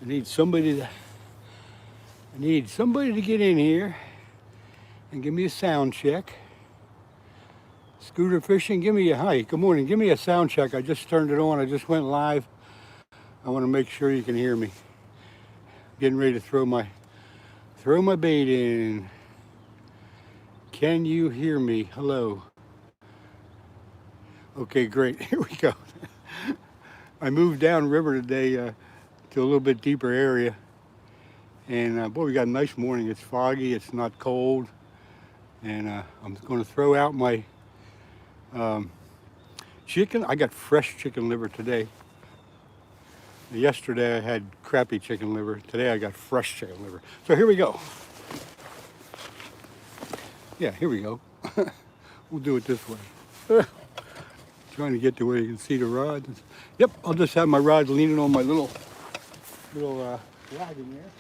I need somebody to get in here and give me a sound check. Scooter Fishing, give me a hi. Good morning. Give me a sound check. I just turned it on. I just went live. I want to make sure you can hear me. Getting ready to throw my bait in. Can you hear me? Hello. Okay, great. Here we go. I moved down river today to a little bit deeper area. And boy, we got a nice morning. It's foggy, it's not cold. And I'm going to throw out my chicken. I got fresh chicken liver today. Yesterday I had crappy chicken liver. Today I got fresh chicken liver. So here we go. Yeah, here we go. We'll do it this way. Trying to get to where you can see the rods. Yep, I'll just have my rods leaning on my little wagon there.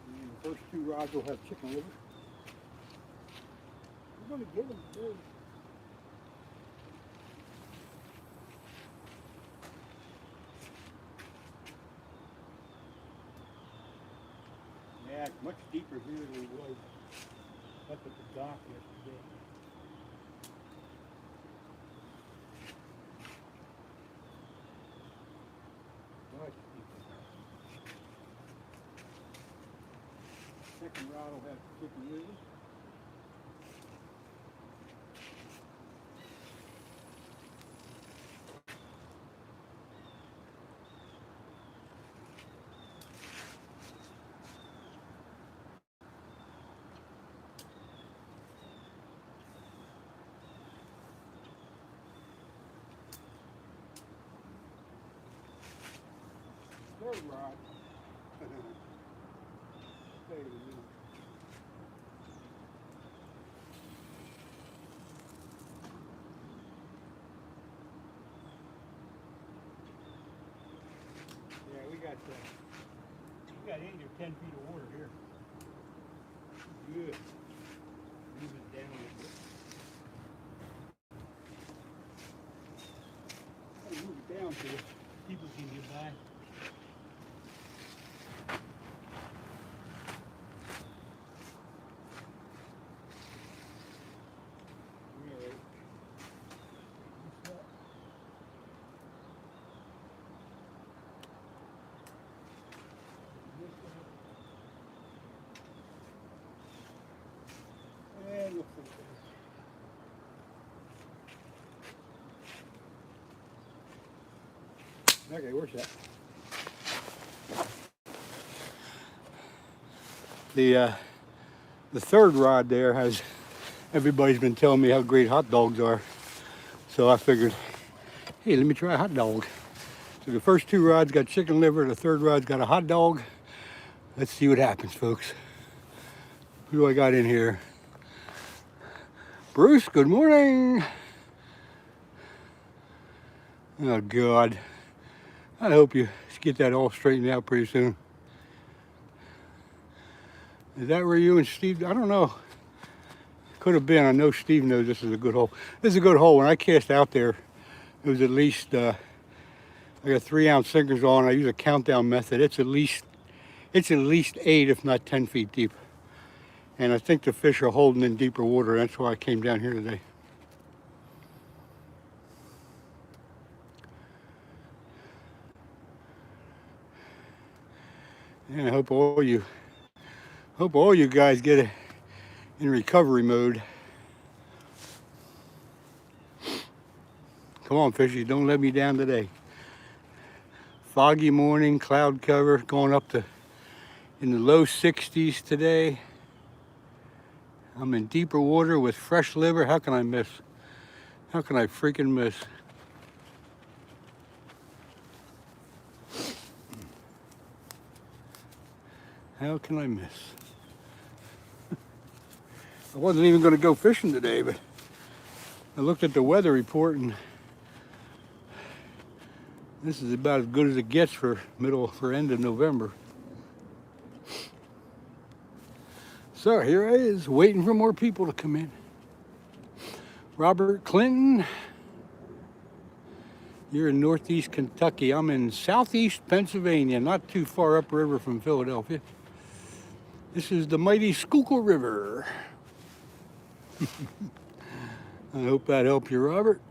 And the first two rods will have chicken liver. I'm going to get them too. Yeah, it's much deeper here than it was up at the dock yesterday. Much deeper. Second rod will have chicken liver. Third rod. Stay with me. Yeah, we got 8 or 10 feet of water here. Good. Move it down a little bit. Move it down so people can get by. Okay, where's that? The third rod there has, everybody's been telling me how great hot dogs are. So I figured, hey, let me try a hot dog. So the first two rods got chicken liver, the third rod's got a hot dog. Let's see what happens, folks. Who do I got in here? Bruce, good morning. Oh God. I hope you get that all straightened out pretty soon. Is that where you and Steve, I don't know. Could have been. I know Steve knows this is a good hole. This is a good hole. When I cast out there, it was at least, I got 3-ounce sinkers on. I use a countdown method. It's at least 8, if not 10 feet deep. And I think the fish are holding in deeper water. That's why I came down here today. And I hope all you guys get it in recovery mode. Come on, fishy, don't let me down today. Foggy morning, cloud cover, going up to in the low 60s today. I'm in deeper water with fresh liver. How can I miss? How can I freaking miss? How can I miss? I wasn't even going to go fishing today, but I looked at the weather report and this is about as good as it gets for end of November. So here I is, waiting for more people to come in. Robert Clinton. You're in northeast Kentucky. I'm in southeast Pennsylvania, not too far upriver from Philadelphia. This is the mighty Schuylkill River. I hope that helped you, Robert.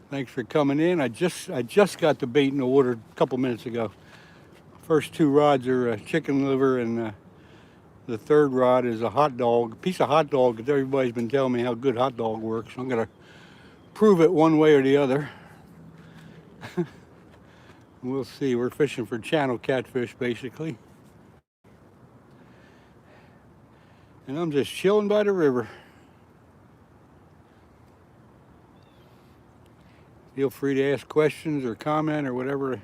Thanks for coming in. I just got the bait in the water a couple minutes ago. First two rods are chicken liver, and the third rod is a hot dog, a piece of hot dog, because everybody's been telling me how good hot dog works. I'm gonna prove it one way or the other. We'll see. We're fishing for channel catfish, basically. And I'm just chilling by the river. Feel free to ask questions or comment or whatever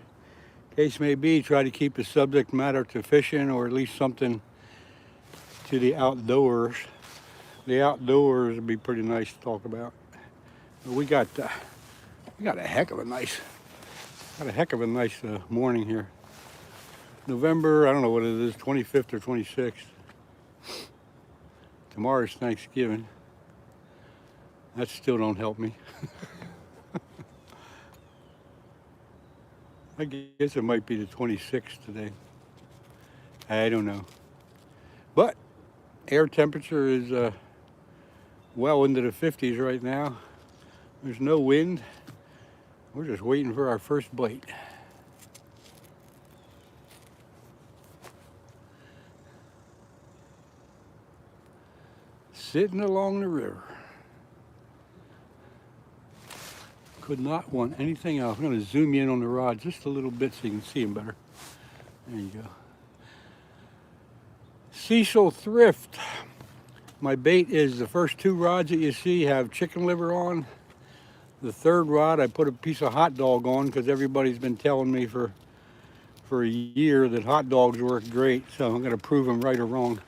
the case may be. Try to keep the subject matter to fishing, or at least something to the outdoors. The outdoors would be pretty nice to talk about. But we got a heck of a nice morning here. November, I don't know what it is, 25th or 26th. Tomorrow's Thanksgiving. That still don't help me. I guess it might be the 26th today. I don't know. But air temperature is well into the 50s right now. There's no wind. We're just waiting for our first bite. Sitting along the river. Could not want anything else. I'm going to zoom in on the rod just a little bit so you can see them better. There you go. Cecil Thrift. My bait is the first two rods that you see have chicken liver on. The third rod I put a piece of hot dog on because everybody's been telling me for a year that hot dogs work great. So I'm going to prove them right or wrong.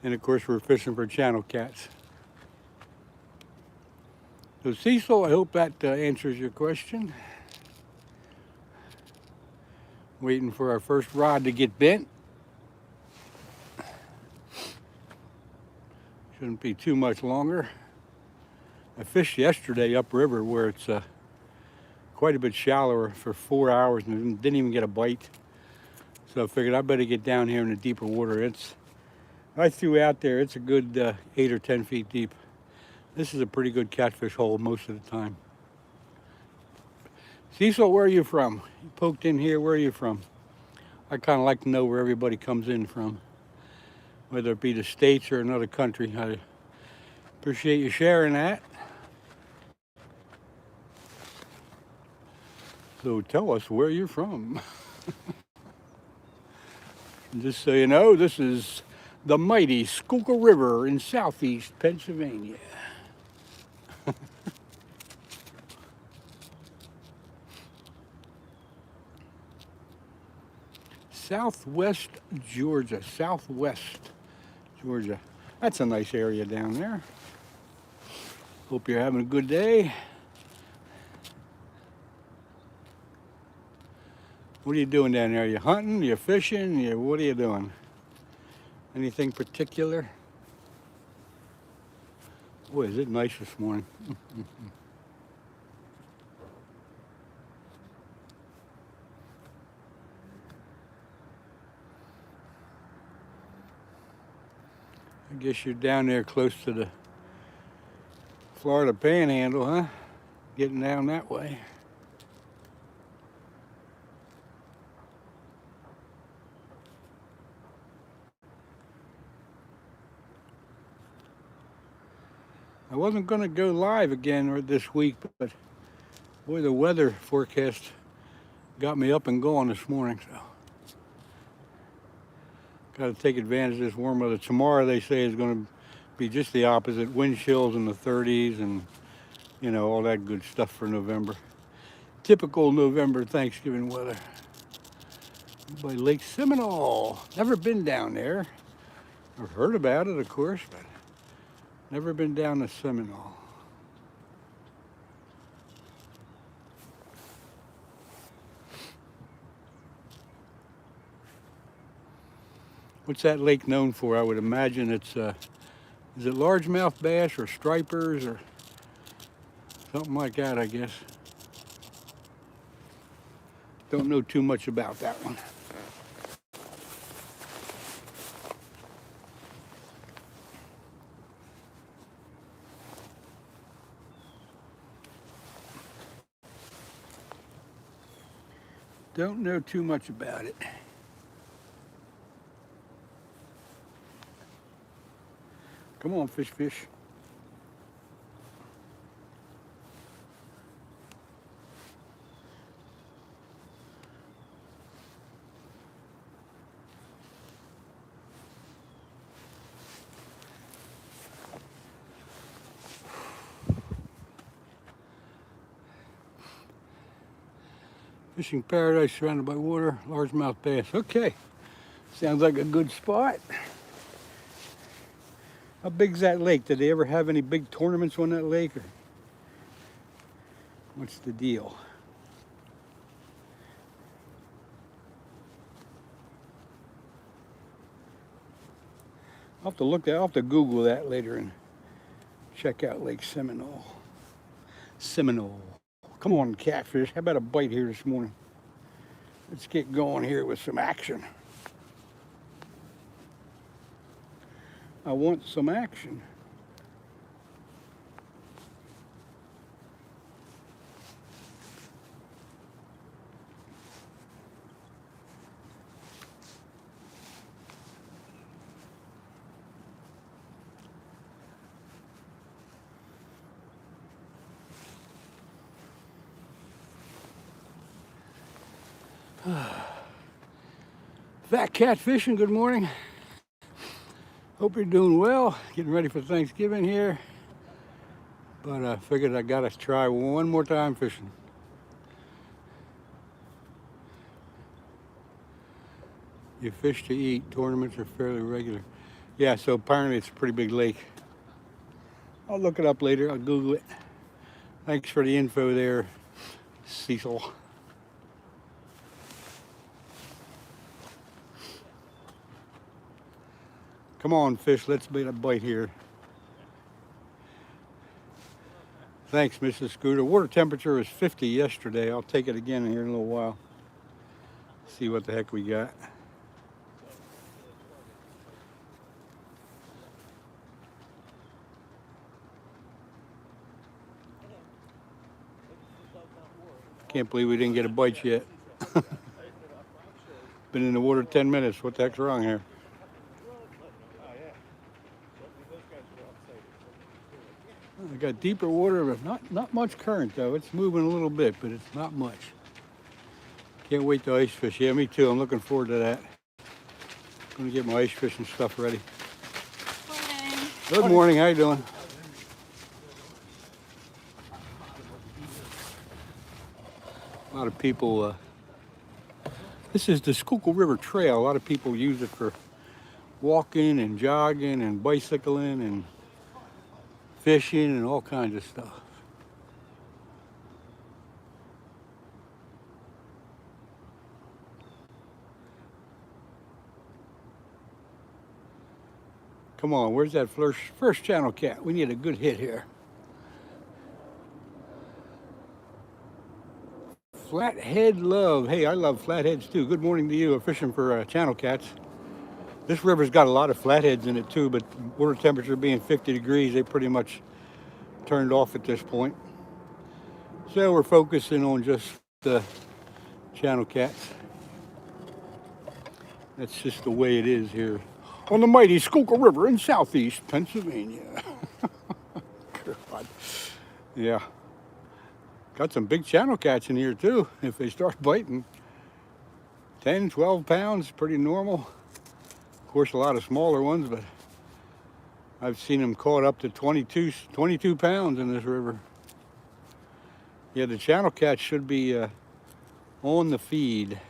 And of course we're fishing for channel cats. So Cecil, I hope that answers your question. Waiting for our first rod to get bent. Shouldn't be too much longer. I fished yesterday upriver where it's quite a bit shallower for 4 hours and didn't even get a bite. So I figured I better get down here in the deeper water. I threw out there, it's a good 8 or 10 feet deep. This is a pretty good catfish hole most of the time. Cecil, where are you from? You poked in here, where are you from? I kind of like to know where everybody comes in from, whether it be the States or another country. I appreciate you sharing that. So tell us where you're from. Just so you know, this is the mighty Schuylkill River in southeast Pennsylvania. Southwest Georgia, southwest Georgia. That's a nice area down there. Hope you're having a good day. What are you doing down there? Are you hunting? Are you fishing? What are you doing? Anything particular? Boy, is it nice this morning. I guess you're down there close to the Florida Panhandle, huh? Getting down that way. I wasn't going to go live again this week, but boy, the weather forecast got me up and going this morning, so got to take advantage of this warm weather. Tomorrow they say is going to be just the opposite, wind chills in the 30s and you know, all that good stuff for November. Typical November Thanksgiving weather. By Lake Seminole. Never been down there. I've heard about it, of course, but never been down to Seminole. What's that lake known for? I would imagine it's Is it largemouth bass or stripers or something like that, I guess. Don't know too much about that one. Don't know too much about it. Come on, fish, fish. Fishing paradise surrounded by water, largemouth bass. Okay, sounds like a good spot. How big's that lake? Did they ever have any big tournaments on that lake? Or what's the deal? I'll have to look that. I'll have to Google that later and check out Lake Seminole. Seminole. Come on, catfish. How about a bite here this morning? Let's get going here with some action. I want some action. Fat cat fishing, good morning. Hope you're doing well. Getting ready for Thanksgiving here. But I figured I gotta try one more time fishing. You fish to eat, tournaments are fairly regular. Yeah, so apparently it's a pretty big lake. I'll look it up later, I'll Google it. Thanks for the info there, Cecil. Come on, fish, let's get a bite here. Thanks, Mrs. Scooter. Water temperature was 50 yesterday. I'll take it again here in a little while. See what the heck we got. Can't believe we didn't get a bite yet. Been in the water 10 minutes. What the heck's wrong here? I got deeper water, but not much current though. It's moving a little bit, but it's not much. Can't wait to ice fish. Yeah, me too. I'm looking forward to that. Gonna get my ice fishing stuff ready. Morning. Good morning. How you doing? A lot of people. This is the Schuylkill River Trail. A lot of people use it for walking and jogging and bicycling and fishing and all kinds of stuff. Come on, where's that first channel cat? We need a good hit here. Flathead love. Hey, I love flatheads too. Good morning to you. I'm fishing for channel cats. This river's got a lot of flatheads in it too, but water temperature being 50 degrees, they pretty much turned off at this point. So we're focusing on just the channel cats. That's just the way it is here on the mighty Schuylkill River in southeast Pennsylvania. God. Yeah. Got some big channel cats in here too, if they start biting. 10, 12 pounds, pretty normal. Of course, a lot of smaller ones, but I've seen them caught up to 22 pounds in this river. Yeah, the channel cats should be on the feed.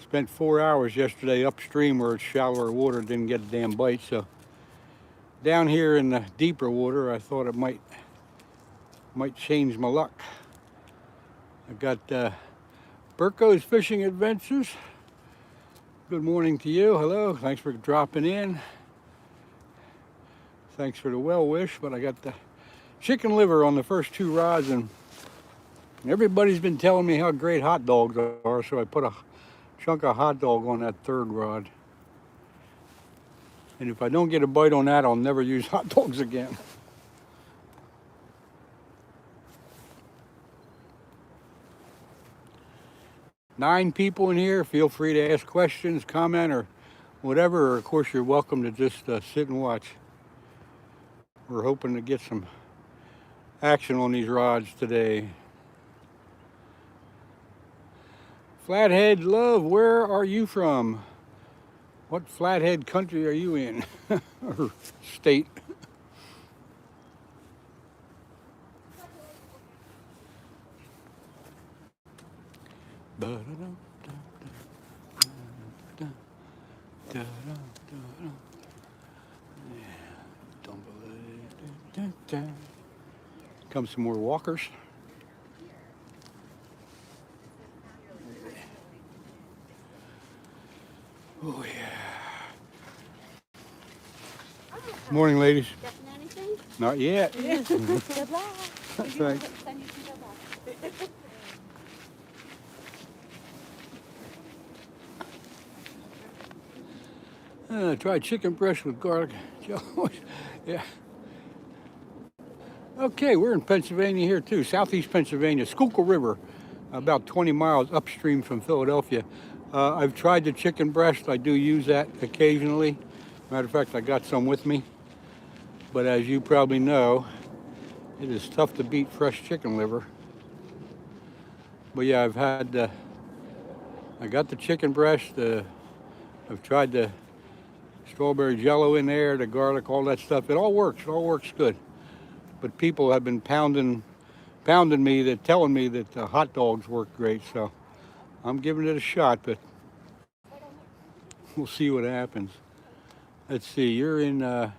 Spent 4 hours yesterday upstream where it's shallower water, didn't get a damn bite. So down here in the deeper water, I thought it might change my luck. I got Burko's Fishing Adventures. Good morning to you. Hello, thanks for dropping in. Thanks for the well wish, but I got the chicken liver on the first 2 rods, and everybody's been telling me how great hot dogs are, so I put a chunk of hot dog on that 3rd rod. And if I don't get a bite on that, I'll never use hot dogs again. Nine people in here. Feel free to ask questions, comment, or whatever. Or of course, you're welcome to just sit and watch. We're hoping to get some action on these rods today. Flathead Love, where are you from? What flathead country are you in? Or state? Come some more walkers. Oh yeah. Morning, ladies. Getting anything? Not yet. Good luck. Thanks. Send you some good luck. Try chicken breast with garlic. Yeah. Okay, we're in Pennsylvania here too, southeast Pennsylvania, Schuylkill River, about 20 miles upstream from Philadelphia. I've tried the chicken breast. I do use that occasionally. Matter of fact, I got some with me. But as you probably know, it is tough to beat fresh chicken liver. But yeah, I got the chicken breast. I've tried the strawberry jello in there, the garlic, all that stuff. It all works. It all works good. But people have been pounding me, telling me that the hot dogs work great. So I'm giving it a shot, but we'll see what happens. Let's see. You're in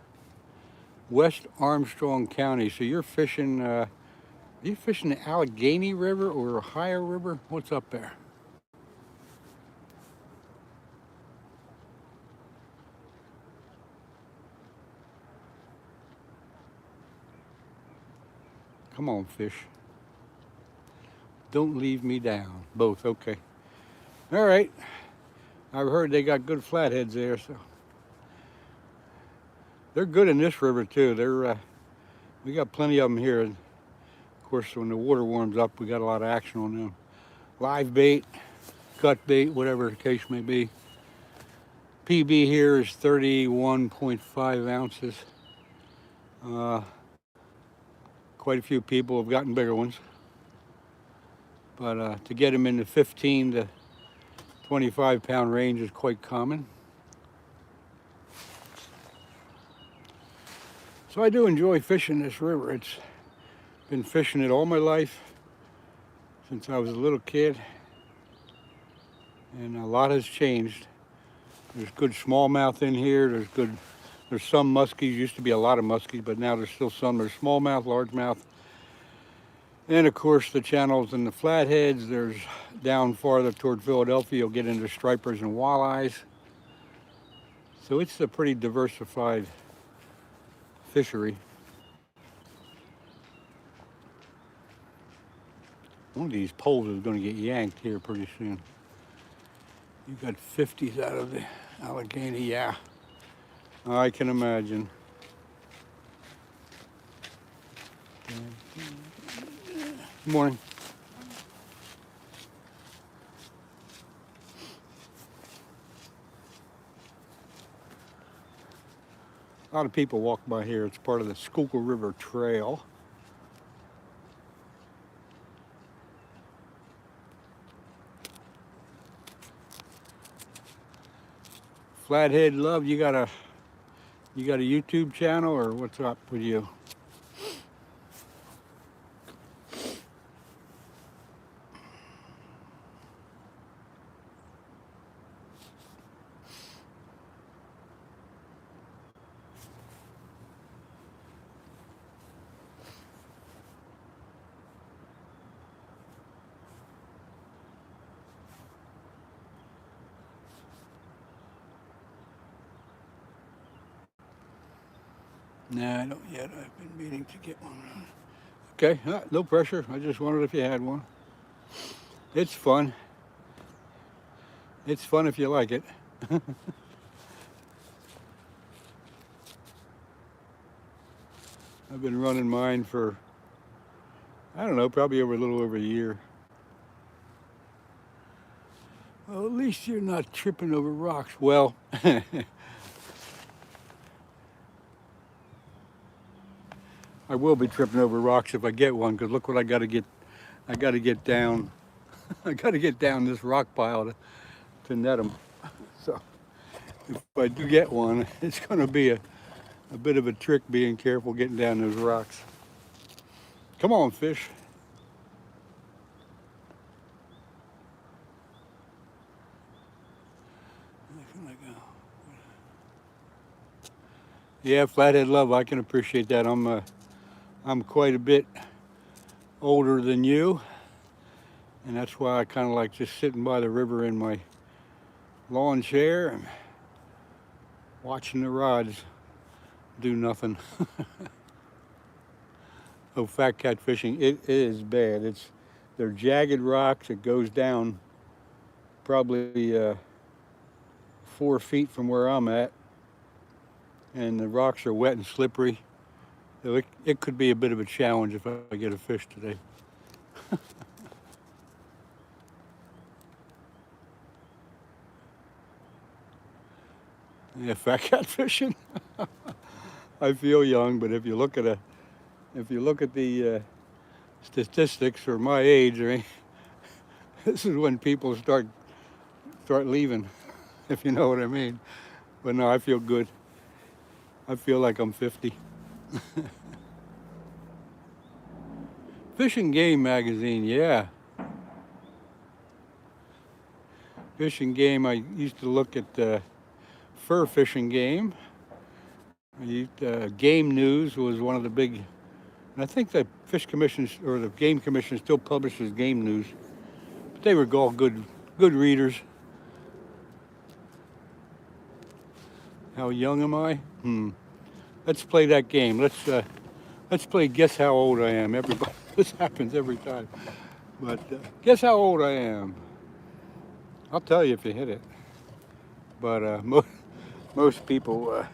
West Armstrong County, so you're fishing. Are you fishing the Allegheny River or Ohio River? What's up there? Come on, fish. Don't leave me down. Both, okay. All right. I've heard they got good flatheads there, so. They're good in this river too. We got plenty of them here. And of course, when the water warms up, we got a lot of action on them. Live bait, cut bait, whatever the case may be. PB here is 31.5 ounces. Quite a few people have gotten bigger ones. But to get them in the 15 to 25 pound range is quite common. So I do enjoy fishing this river. It's been fishing it all my life since I was a little kid. And a lot has changed. There's good smallmouth in here. There's some muskies. Used to be a lot of muskies, but now there's still some. There's smallmouth, largemouth. And of course the channels and the flatheads. There's down farther toward Philadelphia, you'll get into stripers and walleyes. So it's a pretty diversified fishery. One of these poles is going to get yanked here pretty soon. You got 50s out of the Allegheny, yeah. I can imagine. Good morning. A lot of people walk by here. It's part of the Schuylkill River Trail. Flathead Love, you got a YouTube channel, or what's up with you? Nah, I don't yet. I've been meaning to get one. Okay, no pressure. I just wondered if you had one. It's fun. It's fun if you like it. I've been running mine for, I don't know, probably over a little over a year. Well, at least you're not tripping over rocks. Well, I will be tripping over rocks if I get one, because look what I got to get. I got to get down. I got to get down this rock pile to net them. So if I do get one, it's going to be a bit of a trick being careful getting down those rocks. Come on, fish. Yeah, flathead love, I can appreciate that. I'm quite a bit older than you, and that's why I kind of like just sitting by the river in my lawn chair and watching the rods do nothing. Oh, fat cat fishing, it is bad. They're jagged rocks. It goes down probably 4 feet from where I'm at, and the rocks are wet and slippery. So it could be a bit of a challenge if I get a fish today. Yeah, fat cat fishing. I feel young, but if you look at the statistics for my age, I mean, this is when people start leaving, if you know what I mean. But no, I feel good. I feel like I'm 50. Fish and Game magazine, yeah. Fish and Game, I used to look at fur fishing game. Game News was one of the big, and I think the Fish Commission or the Game Commission still publishes Game News. But they were all good readers. How young am I? Let's play that game. Let's play Guess How Old I Am. Everybody, this happens every time. But guess how old I am. I'll tell you if you hit it. But most people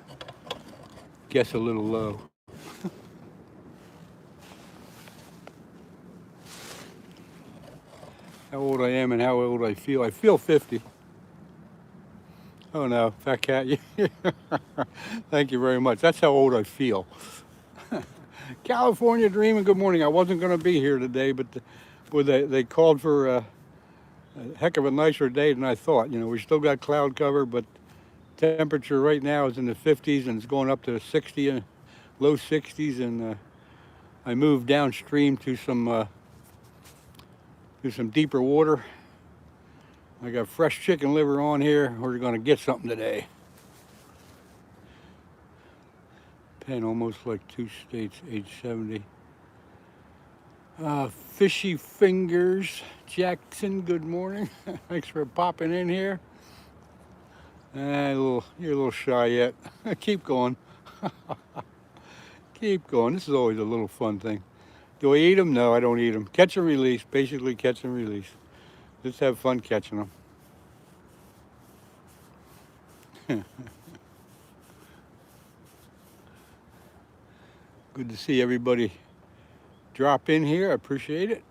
guess a little low. How old I am and how old I feel. I feel 50. Oh no, fat cat. Thank you very much. That's how old I feel. California Dreaming, good morning. I wasn't going to be here today, but they called for a heck of a nicer day than I thought. You know, we still got cloud cover, but temperature right now is in the 50s and it's going up to 60 and low 60s. And I moved downstream to some deeper water. I got fresh chicken liver on here. We're going to get something today. Pen almost like 2 states, age 70. Fishy Fingers Jackson, good morning. Thanks for popping in here. You're a little shy yet. Keep going. Keep going. This is always a little fun thing. Do I eat them? No, I don't eat them. Catch and release, basically catch and release. Just have fun catching them. Good to see everybody drop in here. I appreciate it.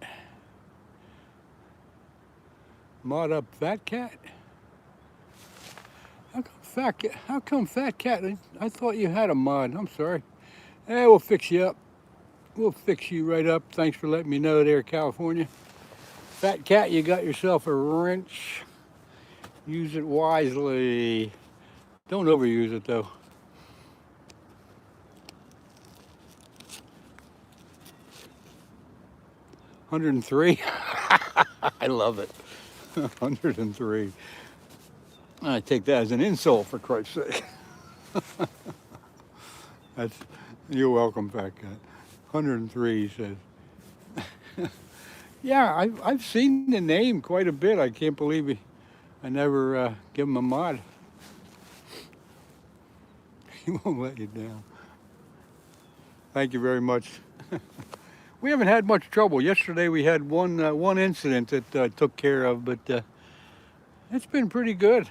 Mod up Fat Cat. How come Fat Cat? I thought you had a mod. I'm sorry. Hey, we'll fix you up. We'll fix you right up. Thanks for letting me know there, California. Fat Cat, you got yourself a wrench. Use it wisely. Don't overuse it though. $103. I love it. 103. I take that as an insult, for Christ's sake. You're welcome, Fat Cat. 103, he says. Yeah, I've seen the name quite a bit. I can't believe I never give him a mod. He won't let you down. Thank you very much. We haven't had much trouble. Yesterday we had one incident that took care of, but it's been pretty good.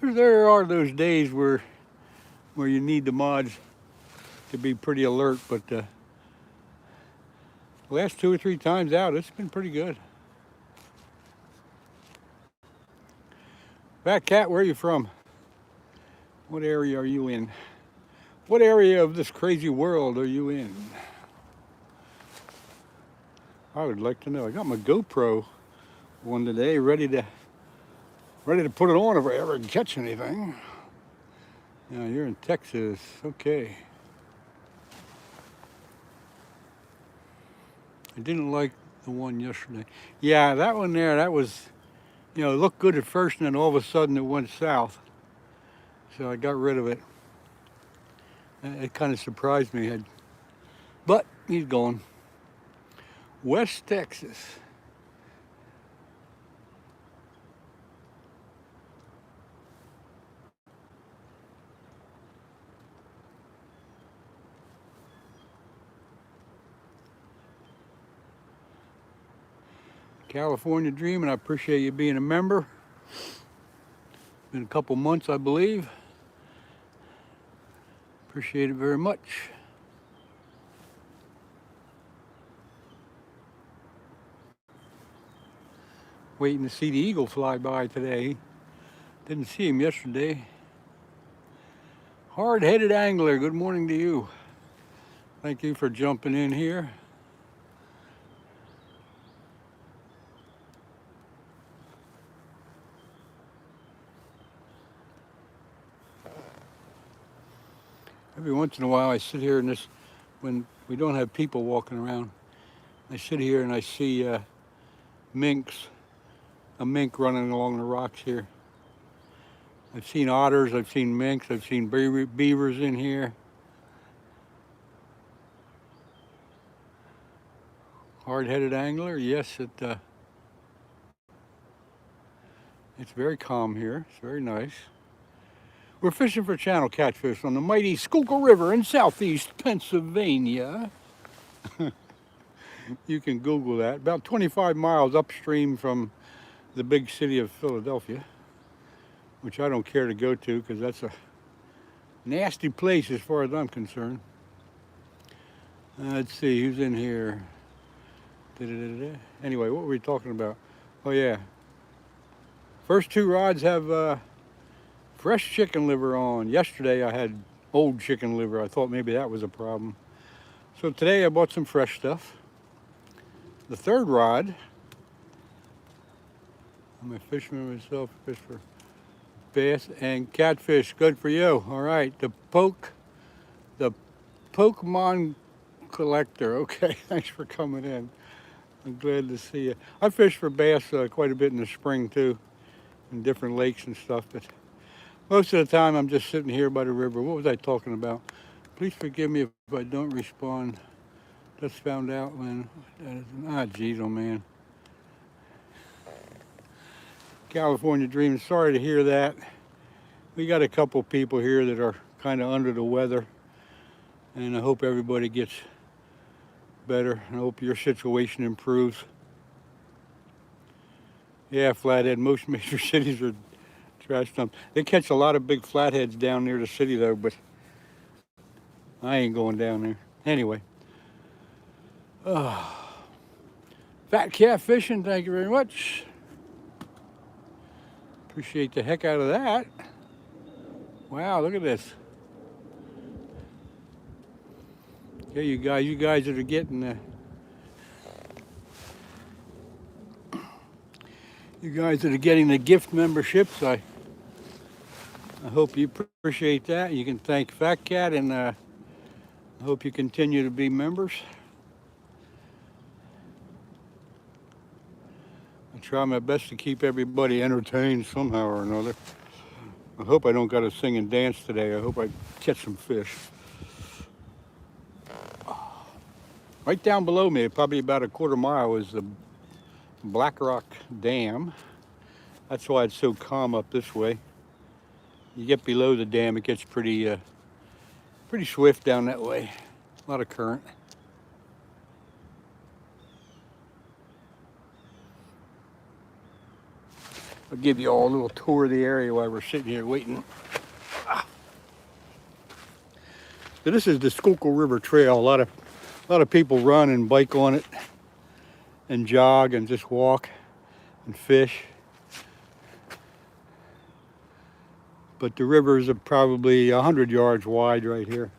There are those days where you need the mods to be pretty alert, but the last 2 or 3 times out, it's been pretty good. Fat Cat, where are you from? What area are you in? What area of this crazy world are you in? I would like to know. I got my GoPro one today, ready to put it on if I ever catch anything. Yeah, you're in Texas. Okay. I didn't like the one yesterday. Yeah, that one there, that was, it looked good at first, and then all of a sudden it went south. So I got rid of it. It kind of surprised me. But he's gone. West Texas. California Dream, and I appreciate you being a member. Been a couple months, I believe. Appreciate it very much. Waiting to see the eagle fly by today. Didn't see him yesterday. Hard-headed angler, good morning to you. Thank you for jumping in here. Every once in a while I sit here when we don't have people walking around, I sit here and I see minks, a mink running along the rocks here. I've seen otters, I've seen minks, I've seen beavers in here. Hard-headed angler, yes, it's very calm here. It's very nice. We're fishing for channel catfish on the mighty Schuylkill River in southeast Pennsylvania. You can Google that. About 25 miles upstream from the big city of Philadelphia, which I don't care to go to because that's a nasty place as far as I'm concerned. Let's see, who's in here? Anyway, what were we talking about? Oh yeah. First 2 rods have fresh chicken liver on. Yesterday I had old chicken liver. I thought maybe that was a problem. So today I bought some fresh stuff. The 3rd rod, I'm a fisherman myself, fish for bass and catfish. Good for you. All right, the Pokemon collector. Okay, thanks for coming in. I'm glad to see you. I fish for bass quite a bit in the spring too, in different lakes and stuff, but most of the time I'm just sitting here by the river. What was I talking about? Please forgive me if I don't respond. Just found out when, geez, oh man. California Dream, sorry to hear that. We got a couple people here that are kind of under the weather, and I hope everybody gets better. I hope your situation improves. Yeah, Flathead, most major cities are trash dumps. They catch a lot of big flatheads down near the city though, but I ain't going down there. Anyway. Fat Cat Fishing, thank you very much. Appreciate the heck out of that. Wow, look at this. Yeah, you guys that are getting the gift memberships, I hope you appreciate that. You can thank Fat Cat, and I hope you continue to be members. I try my best to keep everybody entertained somehow or another. I hope I don't got to sing and dance today. I hope I catch some fish. Right down below me, probably about a quarter mile, is the Black Rock Dam. That's why it's so calm up this way. You get below the dam, it gets pretty swift down that way. A lot of current. I'll give you all a little tour of the area while we're sitting here waiting. So this is the Schuylkill River Trail. A lot of people run and bike on it and jog and just walk and fish. But the river is probably 100 yards wide right here.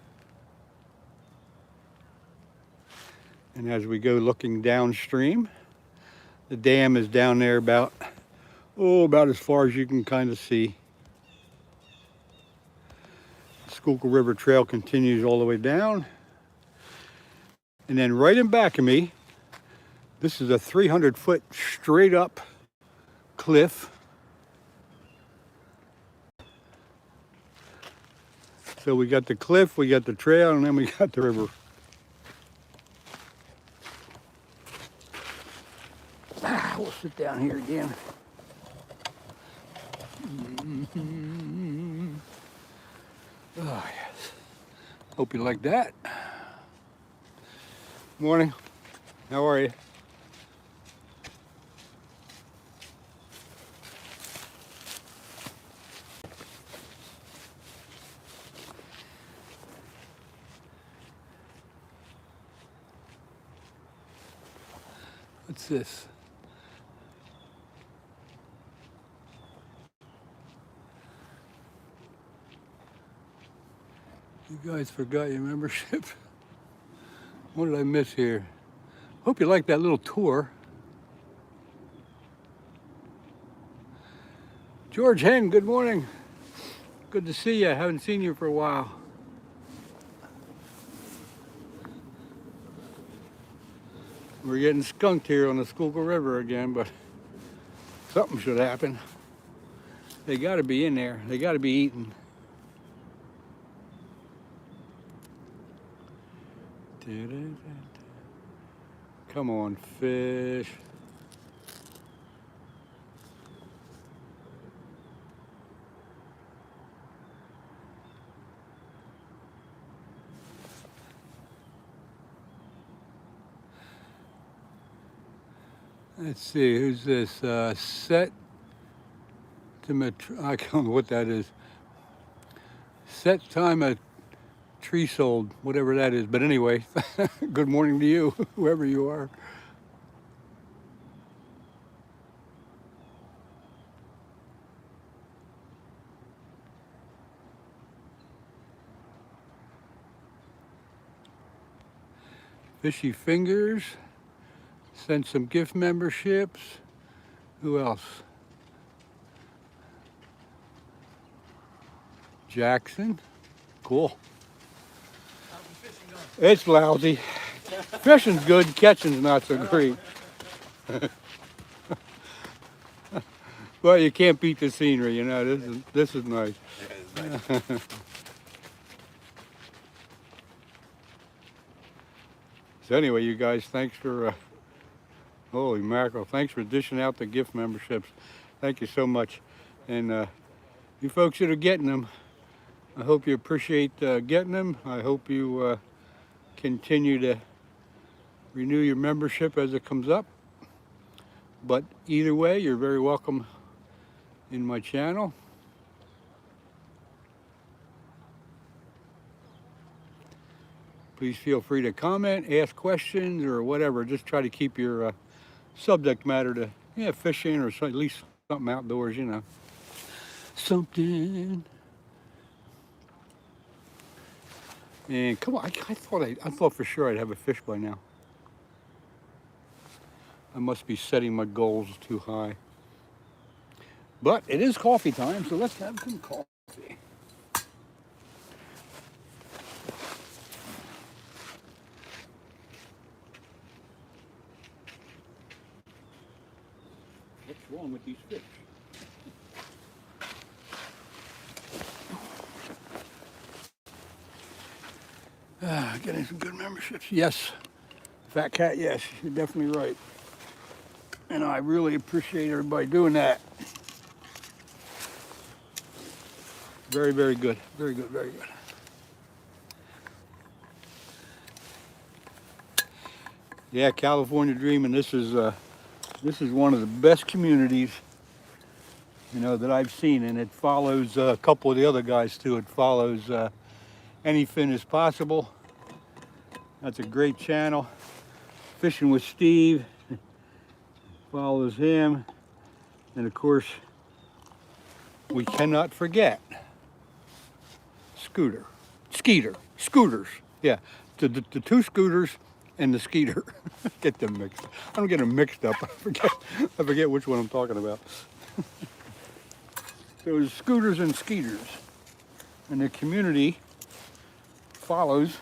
And as we go looking downstream, the dam is down there about as far as you can kind of see. The Schuylkill River Trail continues all the way down. And then right in back of me, this is a 300-foot straight up cliff. So we got the cliff, we got the trail, and then we got the river. We'll sit down here again. Oh, yes. Hope you like that. Morning. How are you? What's this? You guys forgot your membership. What did I miss here? Hope you like that little tour. George Hen, good morning. Good to see you. I haven't seen you for a while. We're getting skunked here on the Schuylkill River again, but something should happen. They gotta be in there. They gotta be eating. Come on, fish. Let's see, who's this? Set to I don't know what that is. Set time a tree sold, whatever that is. But anyway, good morning to you, whoever you are. Fishy Fingers. Sent some gift memberships. Who else? Jackson. Cool. It's lousy. Fishing's good, catching's not so great. Well, you can't beat the scenery, you know. This is nice. So anyway, you guys, thanks for holy mackerel! Thanks for dishing out the gift memberships. Thank you so much. And you folks that are getting them, I hope you appreciate getting them. I hope you continue to renew your membership as it comes up. But either way, you're very welcome in my channel. Please feel free to comment, ask questions, or whatever. Just try to keep your subject matter to fishing or at least something outdoors, you know. Something. And come on, I thought for sure I'd have a fish by now. I must be setting my goals too high. But it is coffee time, so let's have some coffee. What's wrong with these fish? Getting some good memberships. Yes. Fat Cat, yes, you're definitely right. And I really appreciate everybody doing that. Very, very good. Very good, very good. Yeah, California Dreaming. This is one of the best communities, that I've seen, and it follows a couple of the other guys too. It follows Anything is Possible. That's a great channel. Fishing with Steve follows him, and of course, we cannot forget Scooters. Yeah, the two Scooters and the Skeeter. Get them mixed. I don't get them mixed up. I forget which one I'm talking about. So it's Scooters and Skeeters, and the community follows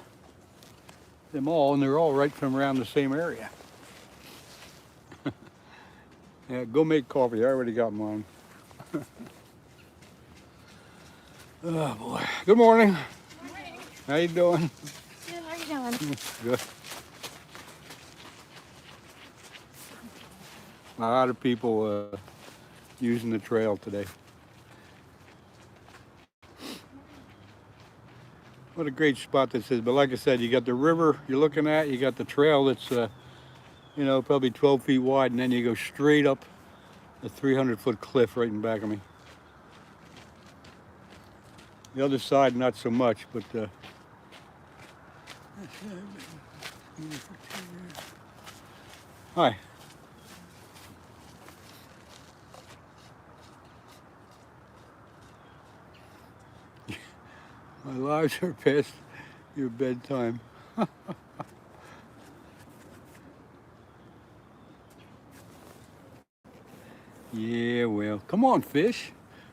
them all, and they're all right from around the same area. Yeah, go make coffee. I already got mine. Oh boy. Good morning. Morning. How you doing? Good, how are you doing? Good. A lot of people using the trail today. What a great spot this is. But like I said, you got the river you're looking at, you got the trail that's probably 12 feet wide, and then you go straight up a 300-foot cliff right in back of me. The other side, not so much, but hi. My lives are past your bedtime. Yeah, well, come on, fish.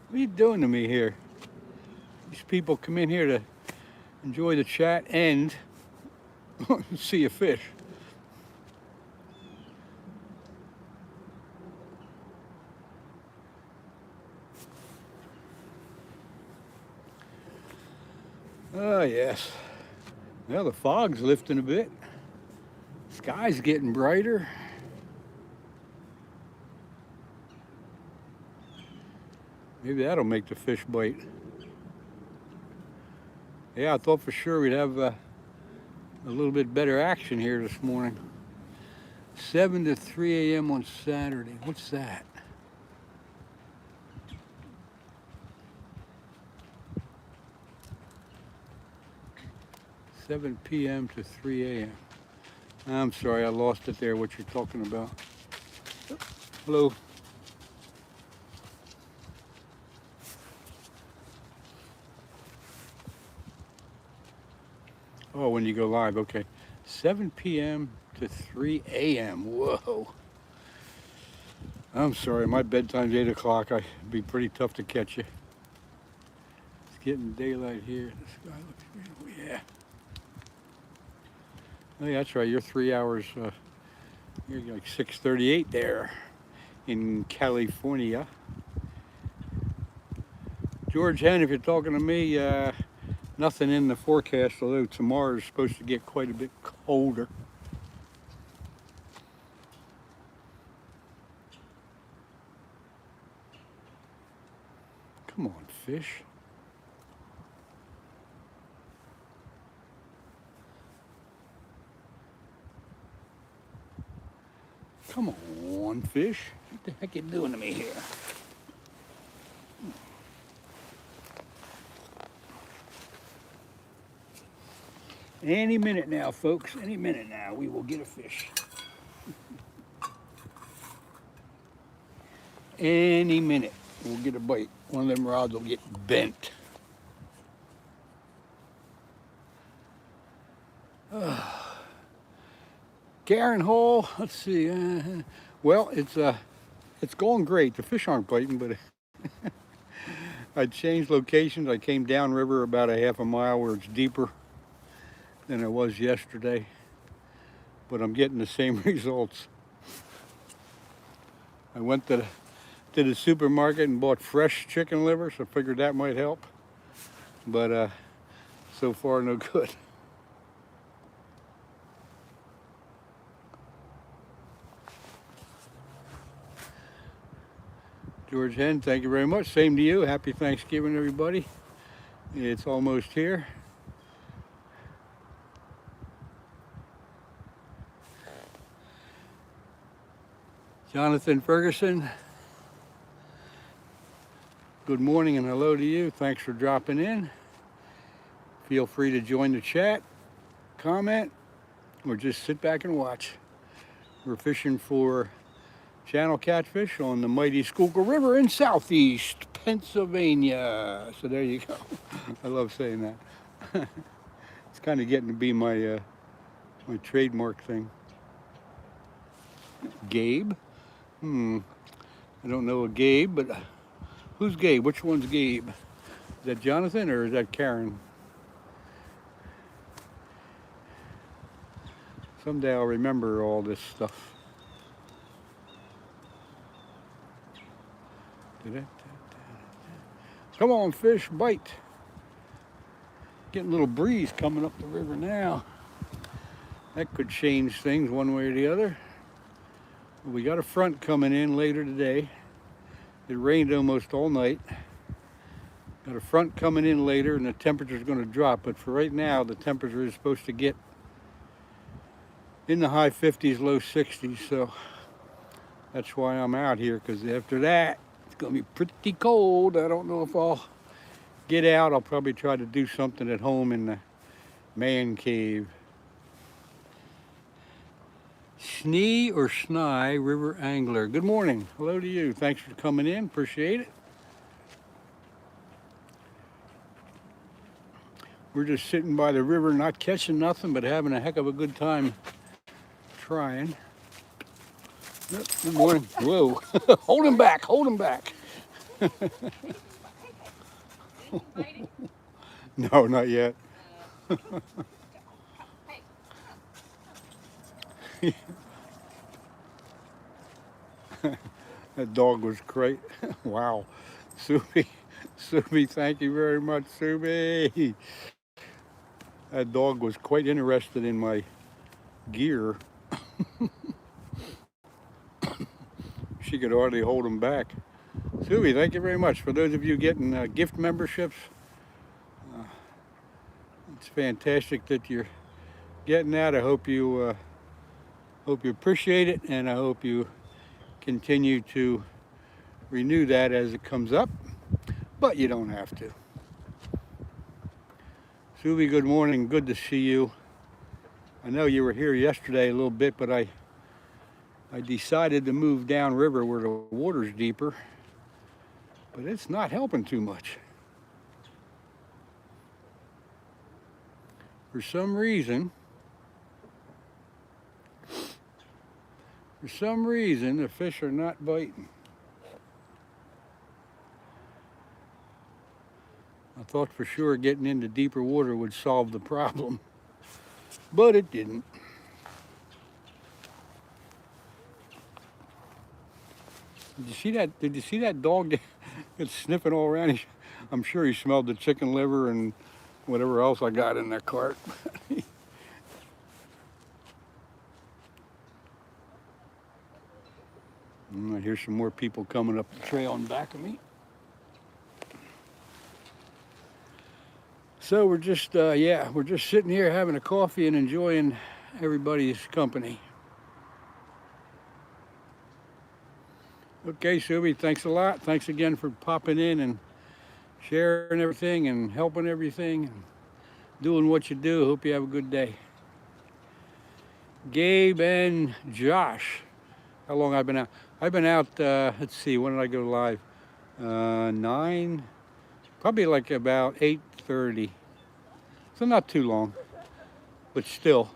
What are you doing to me here? These people come in here to enjoy the chat and see a fish. Oh, yes. Well, the fog's lifting a bit. Sky's getting brighter. Maybe that'll make the fish bite. Yeah, I thought for sure we'd have a little bit better action here this morning. 7 to 3 a.m. on Saturday. What's that? "7 p.m. to 3 a.m. I'm sorry, I lost it there, what you're talking about. Hello. Oh, when you go live, okay. 7 p.m. to 3 a.m. Whoa. I'm sorry, my bedtime's 8 o'clock. It'd be pretty tough to catch you. It's getting daylight here. The sky looks beautiful. Yeah. Oh, yeah, that's right. You're 3 hours. You're like 6:38 there in California. George Hen, if you're talking to me, nothing in the forecast, although tomorrow is supposed to get quite a bit colder. Come on, fish. Come on, fish. What the heck are you doing to me here? Any minute now, folks, any minute now, we will get a fish. Any minute, we'll get a bite. One of them rods will get bent. Garen Hole, let's see. Well, it's going great. The fish aren't biting, but I changed locations. I came downriver about a half a mile where it's deeper than it was yesterday, but I'm getting the same results. I went to the supermarket and bought fresh chicken liver, so I figured that might help, but so far no good. George Hen, thank you very much. Same to you. Happy Thanksgiving, everybody. It's almost here. Jonathan Ferguson, good morning and hello to you. Thanks for dropping in. Feel free to join the chat, comment, or just sit back and watch. We're fishing for channel catfish on the mighty Schuylkill River in southeast Pennsylvania. So there you go. I love saying that. It's kind of getting to be my my trademark thing. Gabe? I don't know a Gabe, but who's Gabe? Which one's Gabe? Is that Jonathan or is that Karen? Someday I'll remember all this stuff. Come on, fish, bite. Getting a little breeze coming up the river now. That could change things one way or the other. We got a front coming in later today. It rained almost all night. Got a front coming in later and the temperature's going to drop. But for right now, the temperature is supposed to get in the high 50s, low 60s. So that's why I'm out here, because after that, it's going to be pretty cold. I don't know if I'll get out. I'll probably try to do something at home in the man cave. Snee or Snai River Angler. Good morning. Hello to you. Thanks for coming in. Appreciate it. We're just sitting by the river, not catching nothing, but having a heck of a good time trying. Good morning. Whoa. Hold him back. Hold him back. No, not yet. That dog was great. Wow. Subi, thank you very much, Subi. That dog was quite interested in my gear. She could hardly hold him back. Subi, thank you very much. For those of you getting gift memberships, it's fantastic that you're getting that. I hope you appreciate it, and I hope you continue to renew that as it comes up, but you don't have to. Subi, good morning. Good to see you. I know you were here yesterday a little bit, but I decided to move downriver where the water's deeper, but it's not helping too much. For some reason, the fish are not biting. I thought for sure getting into deeper water would solve the problem, but it didn't. Did you see that dog that's sniffing all around? I'm sure he smelled the chicken liver and whatever else I got in that cart. I hear some more people coming up the trail in back of me. So we're just sitting here having a coffee and enjoying everybody's company. Okay, Subi, thanks a lot. Thanks again for popping in and sharing everything and helping everything and doing what you do. Hope you have a good day. Gabe and Josh. How long I've been out? I've been out, let's see, when did I go live? 9, probably like about 8:30. So not too long, but still.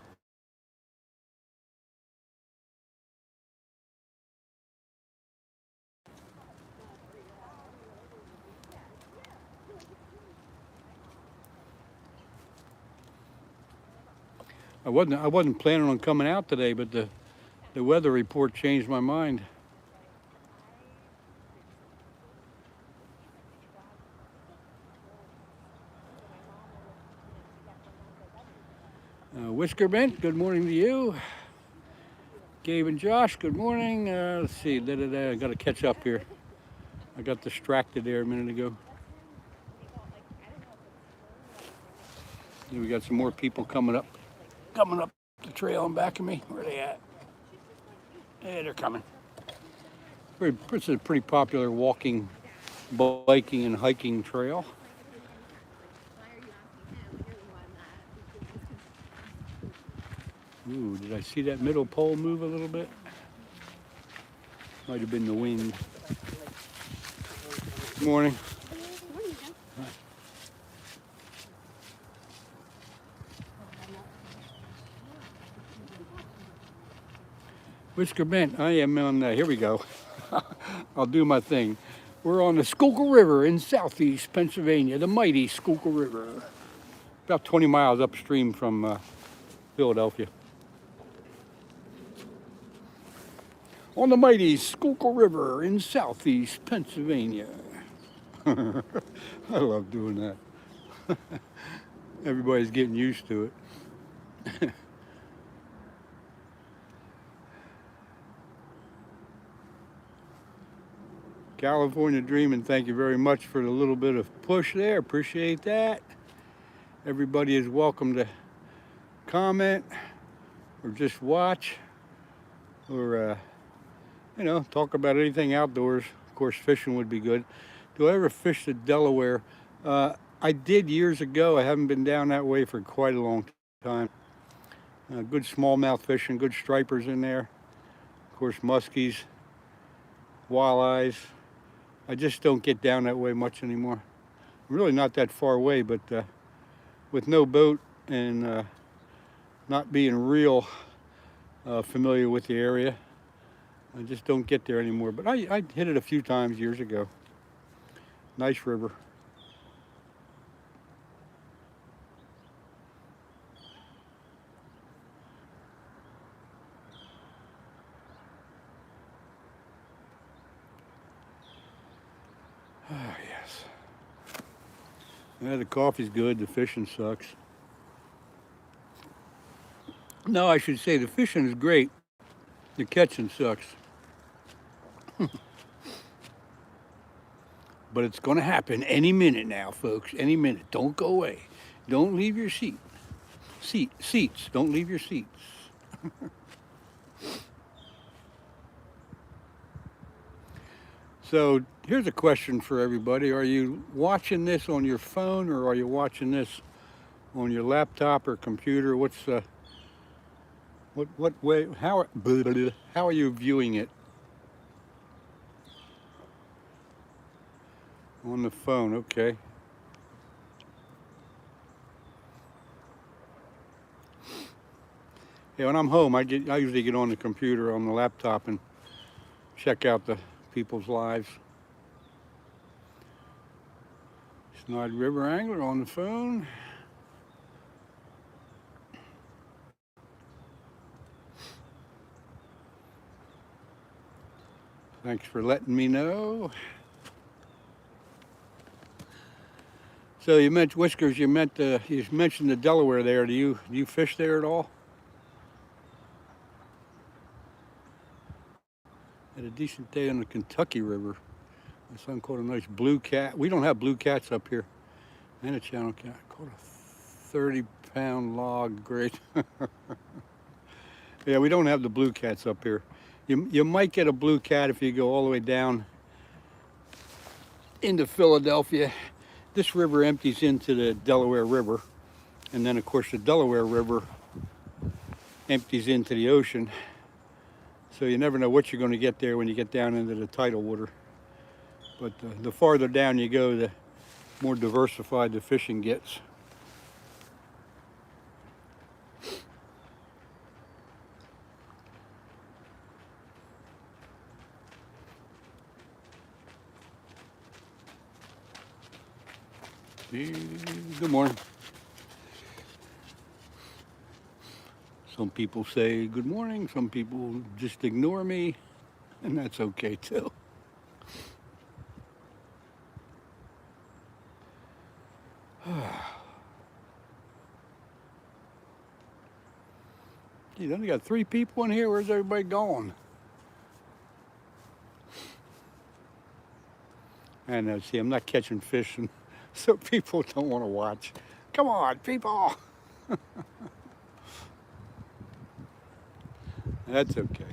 I wasn't planning on coming out today, but the weather report changed my mind. Whisker Bent, good morning to you. Gabe and Josh, good morning. Let's see, I got to catch up here. I got distracted there a minute ago. We got some more people coming up the trail in back of me. Where are they at? Hey, they're coming. This is a pretty popular walking, biking, and hiking trail. Ooh, did I see that middle pole move a little bit? Might have been the wind. Good morning. Whisker Bent, I am on, here we go. I'll do my thing. We're on the Schuylkill River in southeast Pennsylvania, the mighty Schuylkill River. About 20 miles upstream from Philadelphia. On the mighty Schuylkill River in southeast Pennsylvania. I love doing that. Everybody's getting used to it. California Dreaming, thank you very much for the little bit of push there. Appreciate that. Everybody is welcome to comment or just watch or, you know, talk about anything outdoors. Of course, fishing would be good. Do I ever fish the Delaware? I did years ago. I haven't been down that way for quite a long time. Good smallmouth fishing, good stripers in there. Of course, muskies, walleyes. I just don't get down that way much anymore. I'm really not that far away, but with no boat and not being real familiar with the area, I just don't get there anymore. But I hit it a few times years ago. Nice river. Ah, yes. Yeah, the coffee's good, the fishing sucks. No, I should say the fishing is great, the catching sucks. But it's gonna happen any minute now, folks, any minute. Don't go away. Don't leave your seats, don't leave your seats. So here's a question for everybody. Are you watching this on your phone or are you watching this on your laptop or computer? What's what way, how are you viewing it? On the phone, okay. Yeah, when I'm home, I usually get on the computer, on the laptop, and check out the people's lives. Snide River Angler on the phone. Thanks for letting me know. So you mentioned Whiskers. You mentioned the Delaware there. Do you fish there at all? Had a decent day on the Kentucky River. My son caught a nice blue cat. We don't have blue cats up here. And a channel cat. Caught a 30-pound log. Great. Yeah, we don't have the blue cats up here. You might get a blue cat if you go all the way down into Philadelphia. This river empties into the Delaware River, and then of course the Delaware River empties into the ocean. So you never know what you're going to get there when you get down into the tidal water. But the farther down you go, the more diversified the fishing gets. Good morning. Some people say good morning, some people just ignore me, and that's okay too. Geez, only got 3 people in here. Where's everybody going? I know, see, I'm not catching fish, and so people don't want to watch. Come on, people. That's okay.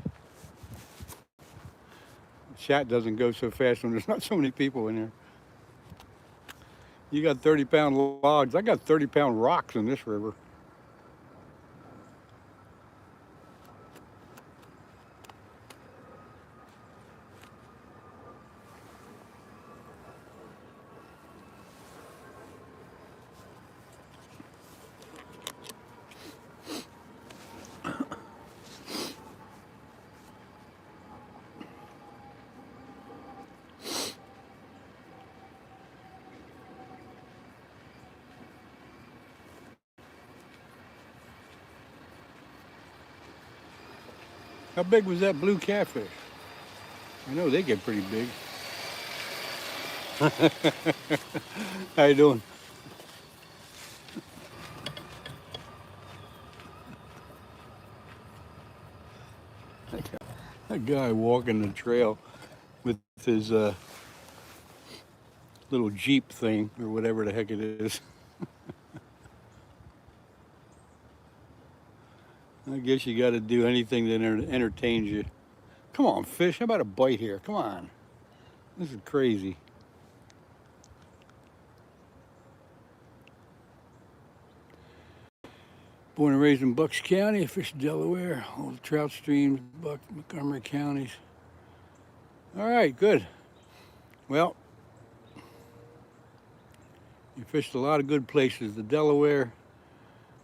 chat doesn't go so fast when there's not so many people in there. You got 30-pound logs. I got 30-pound rocks in this river. How big was that blue catfish? I know they get pretty big. How you doing? That guy walking the trail with his little Jeep thing or whatever the heck it is. I guess you got to do anything that entertains you. Come on, fish. How about a bite here? Come on. This is crazy. Born and raised in Bucks County, I fished Delaware, all the trout streams, Bucks, Montgomery counties. All right, good. Well, you fished a lot of good places. The Delaware,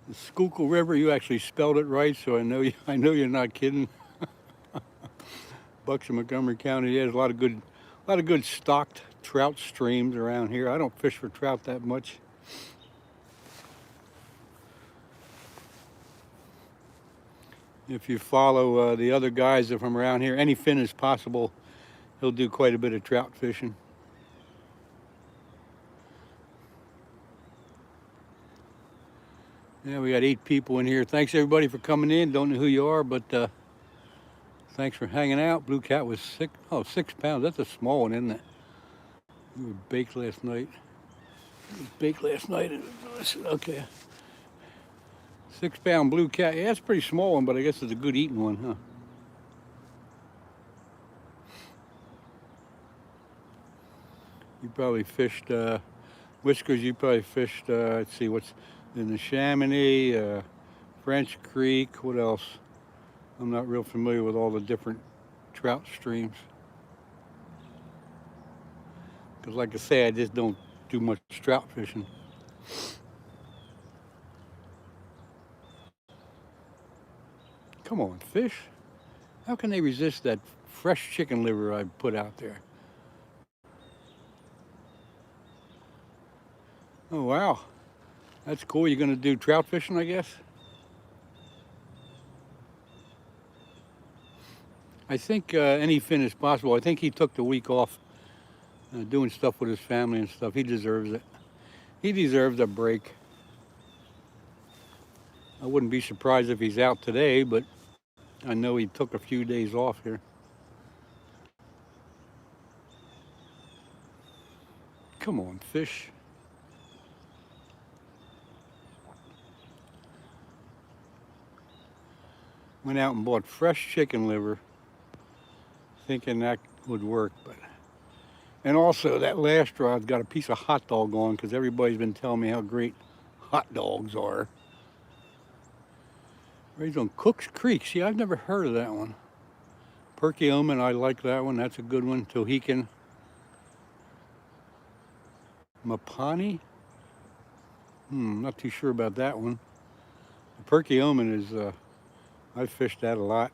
the Schuylkill River. You actually spelled it right, so I know you're not kidding. Bucks and Montgomery County. There's a lot of good stocked trout streams around here. I don't fish for trout that much. If you follow the other guys from around here, any fin is possible. He'll do quite a bit of trout fishing. Yeah, we got 8 people in here. Thanks everybody for coming in. Don't know who you are, but thanks for hanging out. Blue cat was 6 pounds. That's a small one, isn't it? We were baked last night. Okay. 6-pound blue cat. Yeah, it's a pretty small one, but I guess it's a good eating one, huh? You probably fished, Whiskers, you probably fished, let's see, what's in the Chamonix, French Creek, what else? I'm not real familiar with all the different trout streams. Because like I say, I just don't do much trout fishing. Come on, fish. How can they resist that fresh chicken liver I put out there? Oh, wow. That's cool. You're going to do trout fishing, I guess? I think any fin is possible. I think he took the week off doing stuff with his family and stuff. He deserves it. He deserves a break. I wouldn't be surprised if he's out today, but I know he took a few days off here. Come on, fish. Went out and bought fresh chicken liver, thinking that would work, but... And also, that last rod's got a piece of hot dog on, because everybody's been telling me how great hot dogs are. Raised on Cook's Creek. See, I've never heard of that one. Perkiomen, I like that one. That's a good one. Tohican. Mapani? Not too sure about that one. The Perkiomen is, I've fished that a lot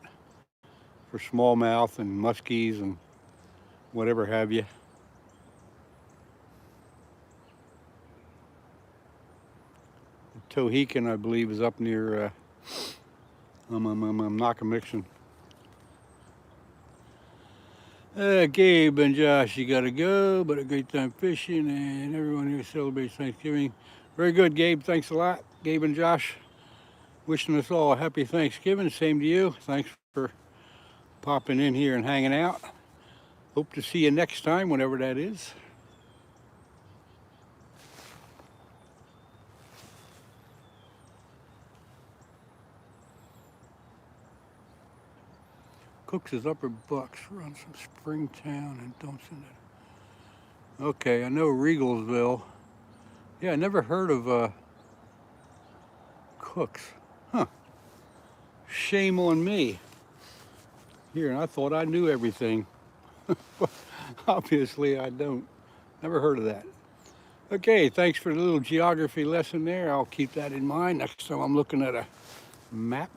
for smallmouth and muskies and whatever have you. The Tohican, I believe, is up near Knockamiction. Gabe and Josh, you gotta go, but a great time fishing, and everyone here celebrates Thanksgiving. Very good, Gabe. Thanks a lot, Gabe and Josh. Wishing us all a happy Thanksgiving. Same to you. Thanks for popping in here and hanging out. Hope to see you next time, whenever that is. Cooks' Upper Bucks runs from Springtown and dumps in it. Okay, I know Regalsville. Yeah, I never heard of Cooks. Huh. Shame on me. Here, and I thought I knew everything. Obviously, I don't. Never heard of that. Okay, thanks for the little geography lesson there. I'll keep that in mind next time I'm looking at a map.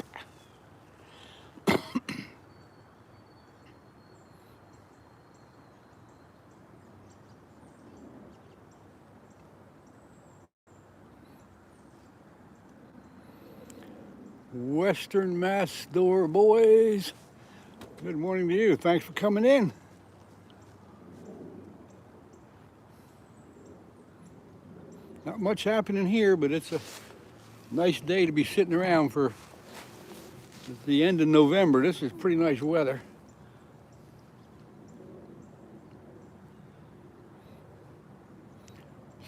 Western Mass Store boys. Good morning to you. Thanks for coming in. Not much happening here, but it's a nice day to be sitting around for the end of November. This is pretty nice weather.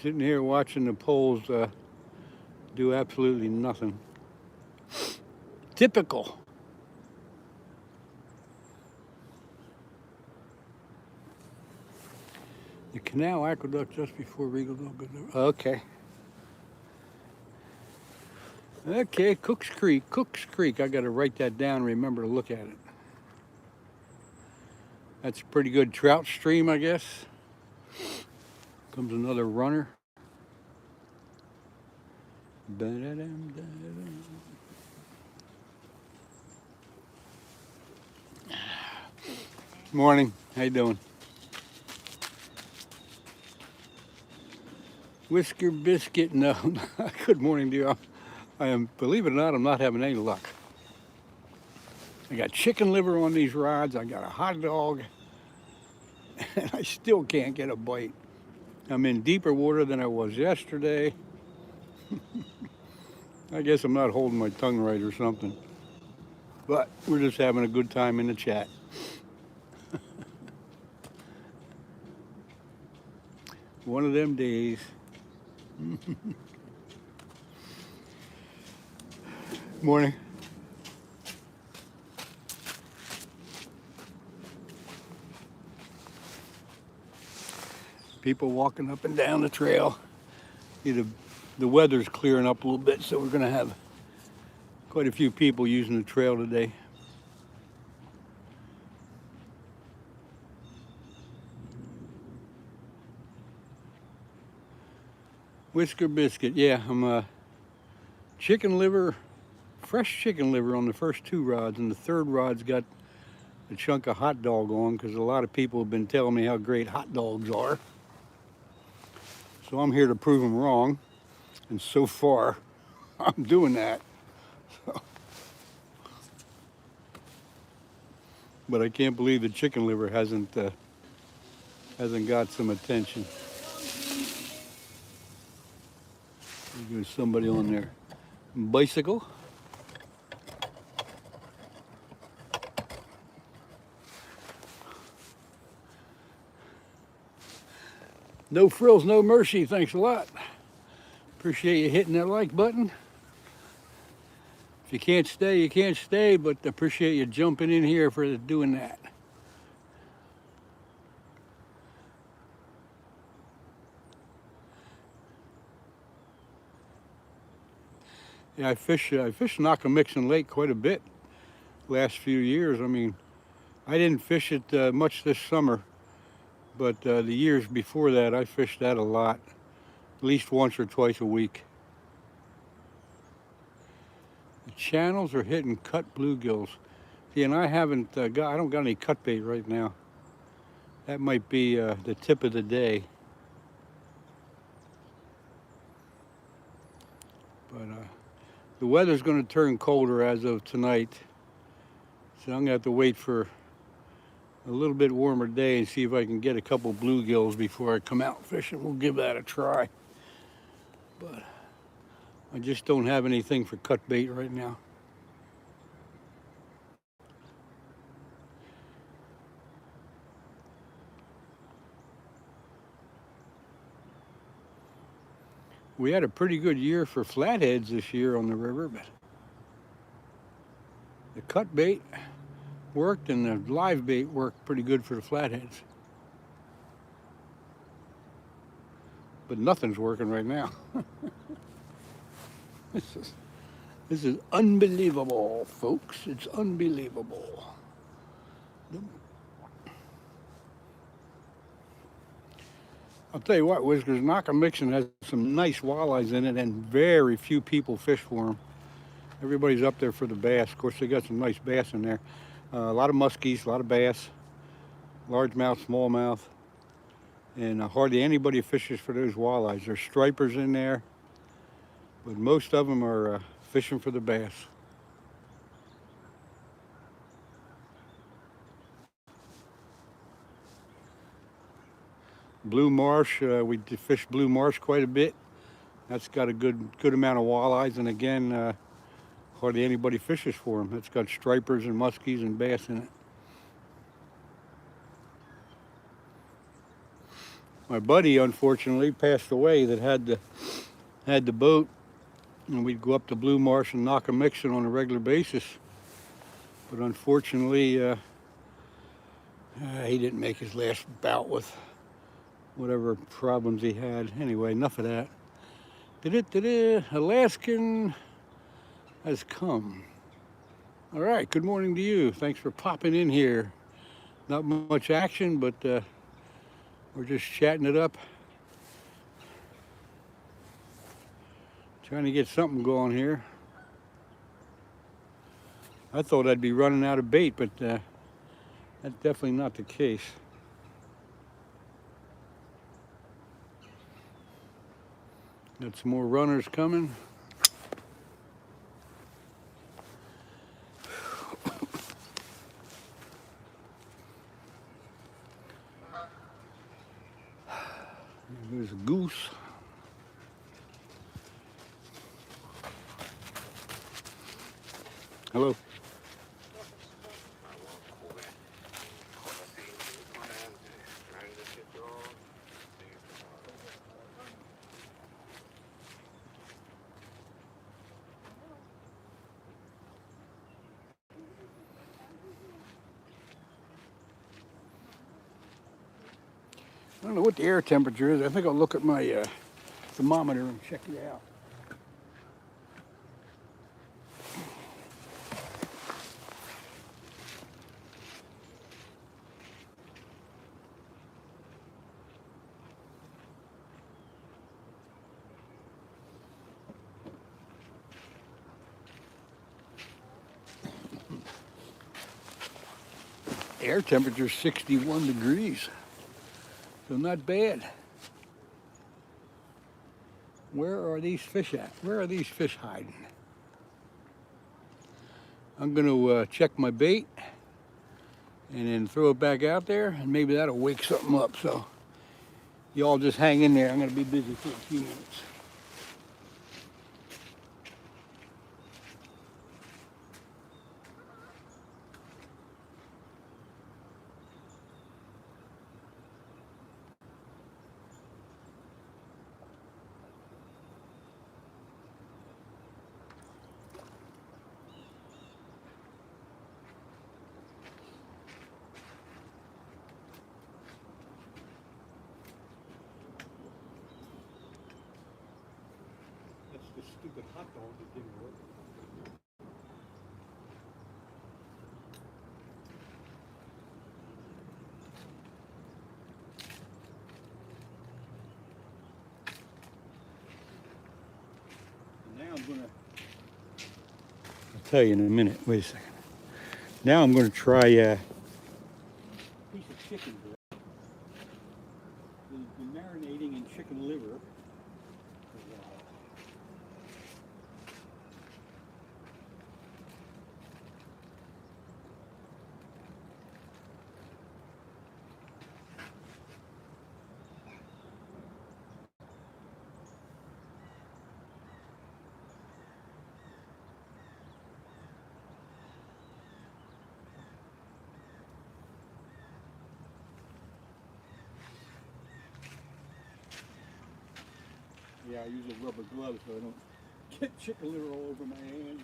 Sitting here watching the poles do absolutely nothing. Typical. The canal aqueduct just before Regalville. Okay. Okay, Cooks Creek. Cooks Creek. I got to write that down and remember to look at it. That's a pretty good trout stream, I guess. Comes another runner. Morning. How you doing? Whisker Biscuit. No. Good morning to you. I am, believe it or not, I'm not having any luck. I got chicken liver on these rods. I got a hot dog. And I still can't get a bite. I'm in deeper water than I was yesterday. I guess I'm not holding my tongue right or something. But we're just having a good time in the chat. One of them days. Morning. People walking up and down the trail. The weather's clearing up a little bit, so we're going to have quite a few people using the trail today. Whisker Biscuit, yeah, I'm chicken liver, fresh chicken liver on the first two rods, and the third rod's got a chunk of hot dog on because a lot of people have been telling me how great hot dogs are. So I'm here to prove them wrong, and so far I'm doing that. But I can't believe the chicken liver hasn't got some attention. There's somebody on their bicycle. No frills, no mercy. Thanks a lot. Appreciate you hitting that like button. If you can't stay, you can't stay, but appreciate you jumping in here for doing that. Yeah, I fish Knockemixon Lake quite a bit last few years. I mean, I didn't fish it much this summer, but the years before that, I fished that a lot, at least once or twice a week. The channels are hitting cut bluegills. Yeah, and I haven't I don't got any cut bait right now. That might be the tip of the day. But the weather's going to turn colder as of tonight, so I'm going to have to wait for a little bit warmer day and see if I can get a couple bluegills before I come out fishing. We'll give that a try. But I just don't have anything for cut bait right now. We had a pretty good year for flatheads this year on the river, but the cut bait worked, and the live bait worked pretty good for the flatheads. But nothing's working right now. This is unbelievable, folks. It's unbelievable. I'll tell you what, Whiskers, Knock-A-Mixon has some nice walleyes in it, and very few people fish for them. Everybody's up there for the bass. Of course, they got some nice bass in there. A lot of muskies, a lot of bass, largemouth, smallmouth, and hardly anybody fishes for those walleyes. There's stripers in there, but most of them are fishing for the bass. Blue marsh, we fish blue marsh quite a bit. That's got a good amount of walleyes, and again, hardly anybody fishes for them. It's got stripers and muskies and bass in it. My buddy, unfortunately, passed away that had the boat, and we'd go up to Blue Marsh and Knock-A-Mixon on a regular basis. But unfortunately, he didn't make his last bout with whatever problems he had. Anyway, enough of that. Alaskan has come. All right, good morning to you. Thanks for popping in here. Not much action, but we're just chatting it up. Trying to get something going here. I thought I'd be running out of bait, but that's definitely not the case. Got some more runners coming. There's a goose. Hello. I don't know what the air temperature is. I think I'll look at my thermometer and check it out. Air temperature is 61 degrees. So not bad. Where are these fish at? Where are these fish hiding? I'm going to check my bait and then throw it back out there, and maybe that'll wake something up. So y'all just hang in there. I'm going to be busy for a few minutes. The stupid hot dog that didn't work. And now I'm gonna, I'll tell you in a minute. Wait a second. Now I'm gonna try a piece of chicken breast. Been marinating in chicken liver. Yeah, I use a rubber glove so I don't get chicken liver all over my hands.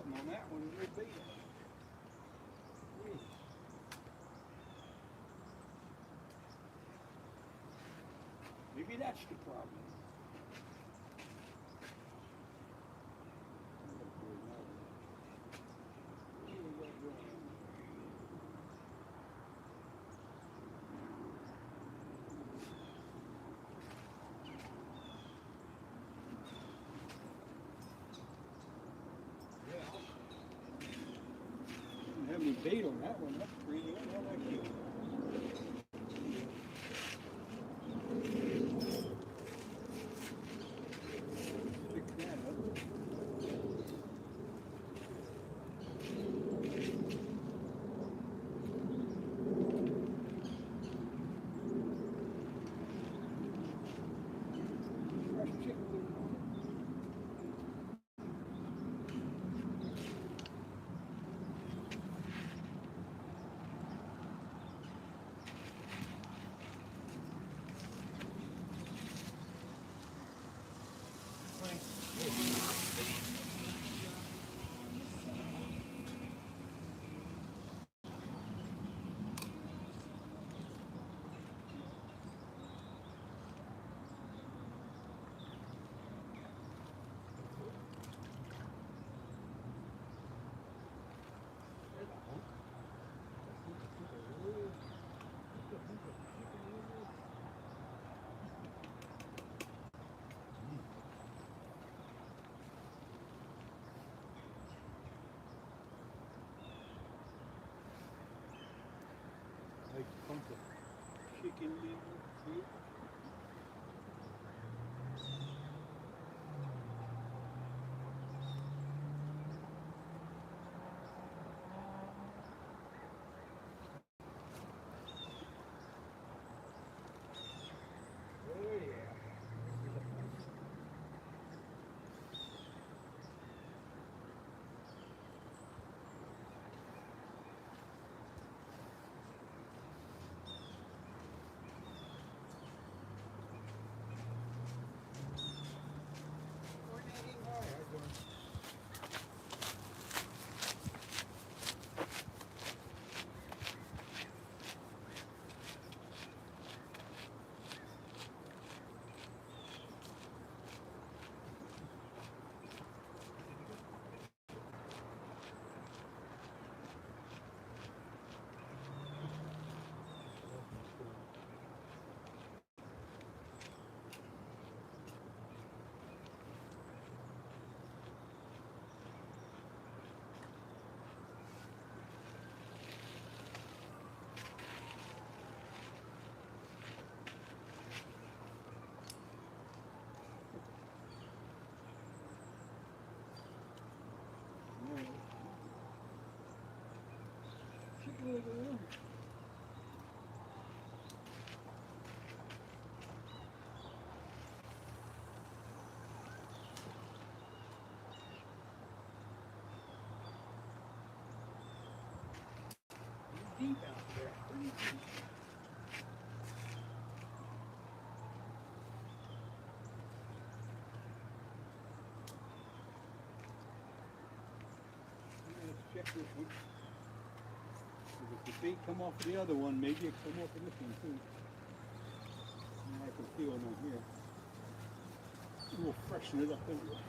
something on that one. It would be. Maybe that's the problem. Didn't have any bait on that one. That's pretty good. I like it. Pick that up. Fresh chicken. Like pump of chicken liver. See? Oh yeah. Chicken liver. Deep out there. Pretty deep. Let's check this one. If the bait come off of the other one, maybe it come off of this one too. And I can feel it on here. We'll freshen it up anyway.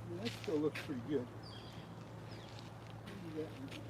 Yeah, that still looks pretty good. Maybe that one.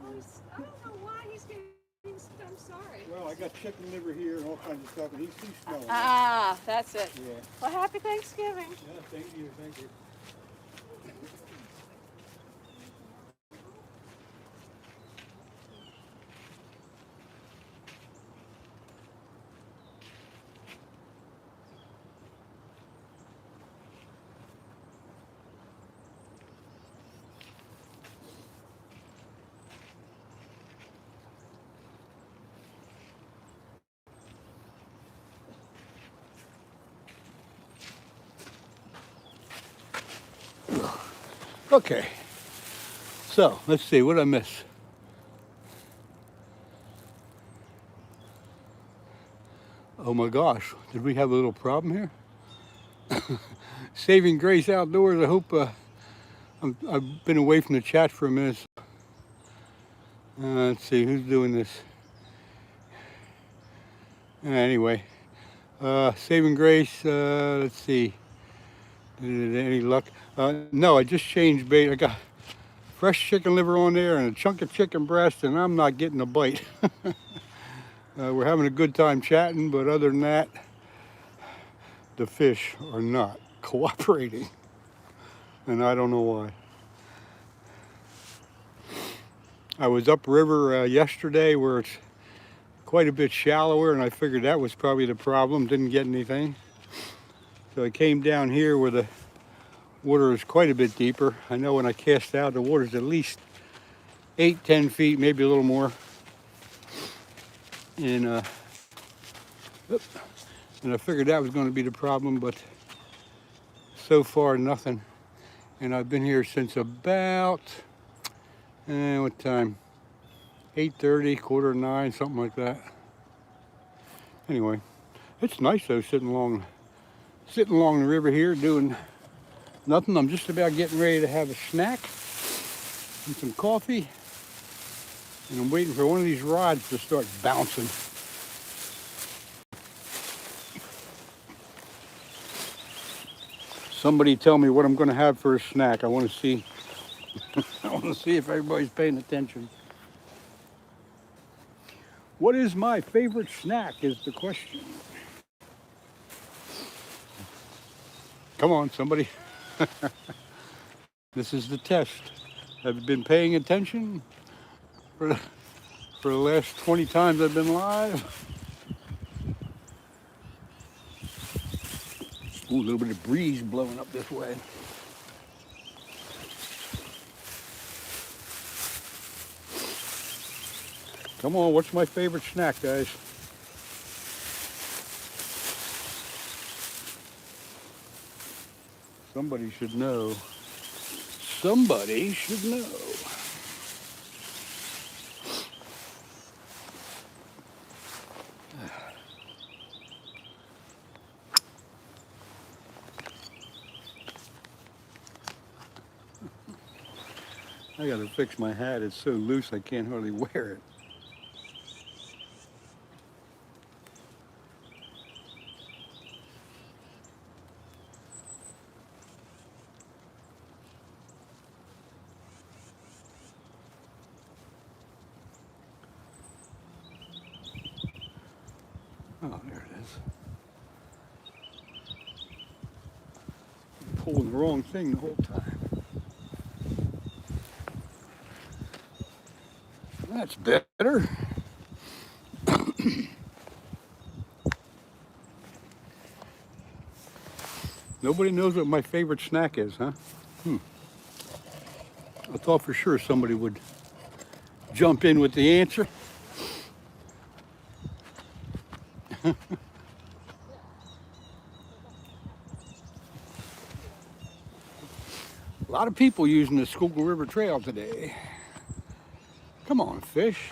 I don't know why he's getting. I'm sorry. Well, I got chicken liver here and all kinds of stuff, and he's smelling. Ah, that's it. Yeah. Well, happy Thanksgiving. Yeah, thank you, thank you. Okay, so let's see, what did I miss? Oh my gosh, did we have a little problem here? Saving Grace Outdoors, I hope, I've been away from the chat for a minute. Let's see, who's doing this? Anyway, Saving Grace, let's see, any luck? No, I just changed bait. I got fresh chicken liver on there and a chunk of chicken breast, and I'm not getting a bite. We're having a good time chatting, but other than that, the fish are not cooperating, and I don't know why. I was upriver yesterday where it's quite a bit shallower, and I figured that was probably the problem. Didn't get anything. So I came down here where the water is quite a bit deeper. I know when I cast out, the water's at least 8-10 feet, maybe a little more. And I figured that was going to be the problem, but so far nothing. And I've been here since about what time? 8:30, 8:45, something like that. Anyway, it's nice though, sitting along the river here doing nothing. I'm just about getting ready to have a snack and some coffee, and I'm waiting for one of these rods to start bouncing. Somebody tell me what I'm going to have for a snack. I want to see. I want to see if everybody's paying attention. What is my favorite snack is the question. Come on, somebody. This is the test. Have you been paying attention for the last 20 times I've been live? Ooh, a little bit of breeze blowing up this way. Come on, what's my favorite snack, guys? Somebody should know. Somebody should know. I gotta fix my hat. It's so loose I can't hardly wear it. Oh, there it is. I'm pulling the wrong thing the whole time. That's better. Nobody knows what my favorite snack is, huh? I thought for sure somebody would jump in with the answer. A lot of people using the Schuylkill River Trail today. Come on, fish.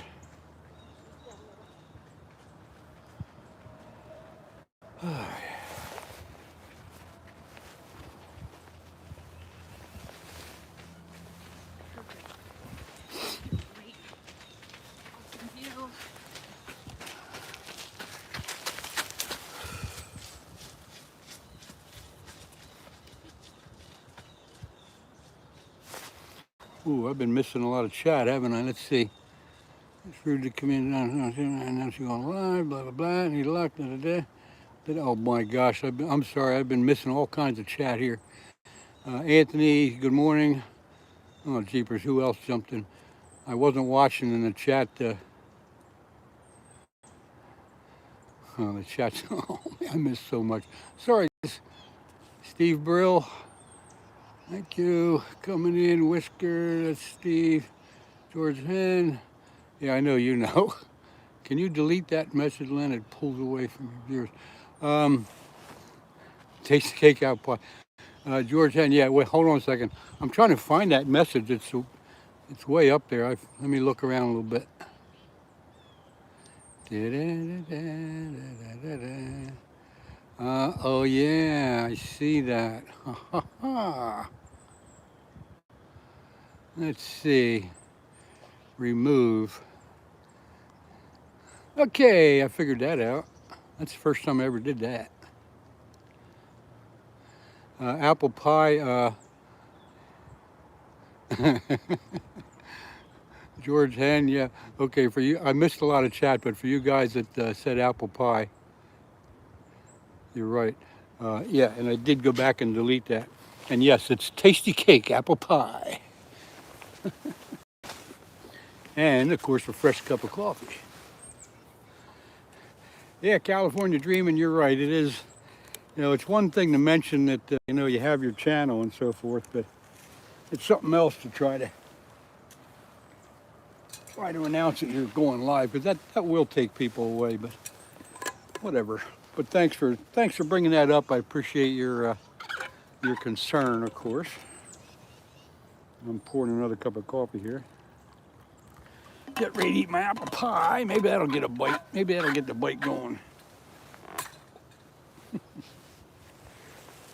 Ooh, I've been missing a lot of chat, haven't I? Let's see. Rude to come in, and now she's going live, blah, blah, blah, and he locked, oh my gosh, I'm sorry, I've been missing all kinds of chat here. Anthony, good morning. Oh, jeepers, who else jumped in? I wasn't watching in the chat. Oh, the chat's, oh, man, I missed so much. Sorry, Steve Brill, thank you. Coming in, Whisker, that's Steve. George Hen, yeah, I know you know. Can you delete that message, Len? It pulls away from your viewers. Taste the cake out pie. George Hen, yeah, wait, hold on a second. I'm trying to find that message. It's way up there. Let me look around a little bit. Oh yeah, I see that. Let's see. Remove. Okay, I figured that out. That's the first time I ever did that. Apple pie. George Hen, yeah. Okay, for you, I missed a lot of chat, but for you guys that said apple pie, you're right. Yeah, and I did go back and delete that. And yes, it's tasty cake, apple pie. And of course, a fresh cup of coffee. Yeah, California Dreaming, you're right. It is, you know, it's one thing to mention that, you know, you have your channel and so forth, but it's something else to try to announce that you're going live, because that will take people away, but whatever. But thanks for bringing that up. I appreciate your concern, of course. I'm pouring another cup of coffee here. Get ready to eat my apple pie. Maybe that'll get a bite. Maybe that'll get the bite going.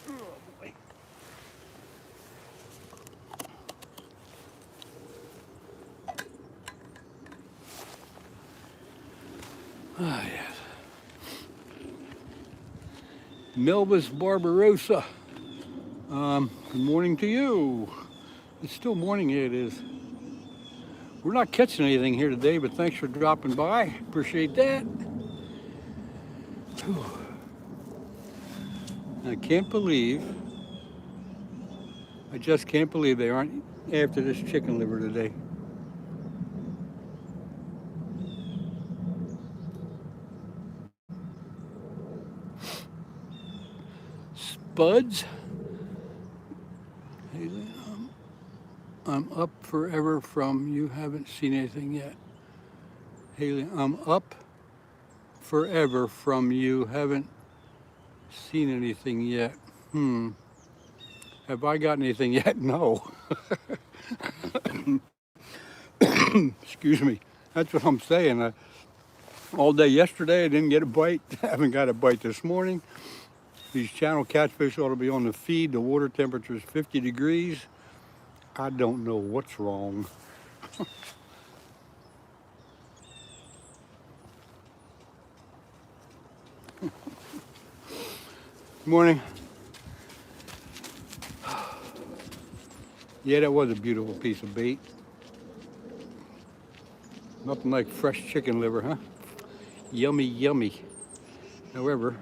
Oh boy. Ah, yes. Melvis Barbarossa. Good morning to you. It's still morning, yeah, it is. We're not catching anything here today, but thanks for dropping by. Appreciate that. Whew. I just can't believe they aren't after this chicken liver today. Spuds. I'm up forever from you haven't seen anything yet. Haley, I'm up forever from you haven't seen anything yet. Have I gotten anything yet? No. Excuse me. That's what I'm saying. All day yesterday, I didn't get a bite. I haven't got a bite this morning. These channel catfish ought to be on the feed. The water temperature is 50 degrees. I don't know what's wrong. Good morning. Yeah, that was a beautiful piece of bait. Nothing like fresh chicken liver, huh? Yummy, yummy. However,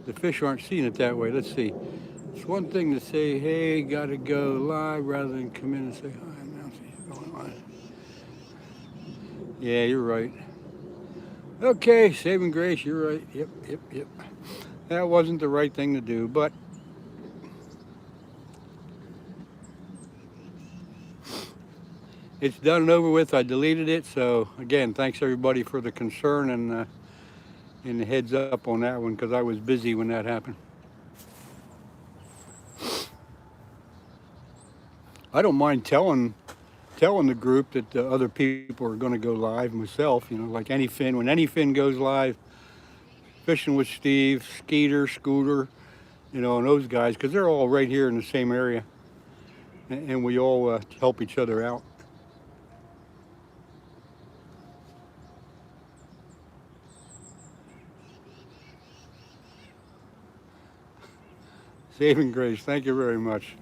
the fish aren't seeing it that way. Let's see. It's one thing to say, hey, gotta go live, rather than come in and say, hi, I'm going on. Yeah, you're right. Okay, saving grace, you're right. Yep. That wasn't the right thing to do, but it's done and over with. I deleted it. So again, thanks everybody for the concern and the heads up on that one, because I was busy when that happened. I don't mind telling the group that other people are going to go live myself, you know, like Anyfin. When Anyfin goes live, Fishing with Steve, Skeeter, Scooter, you know, and those guys, because they're all right here in the same area, and we all help each other out. Saving grace, thank you very much.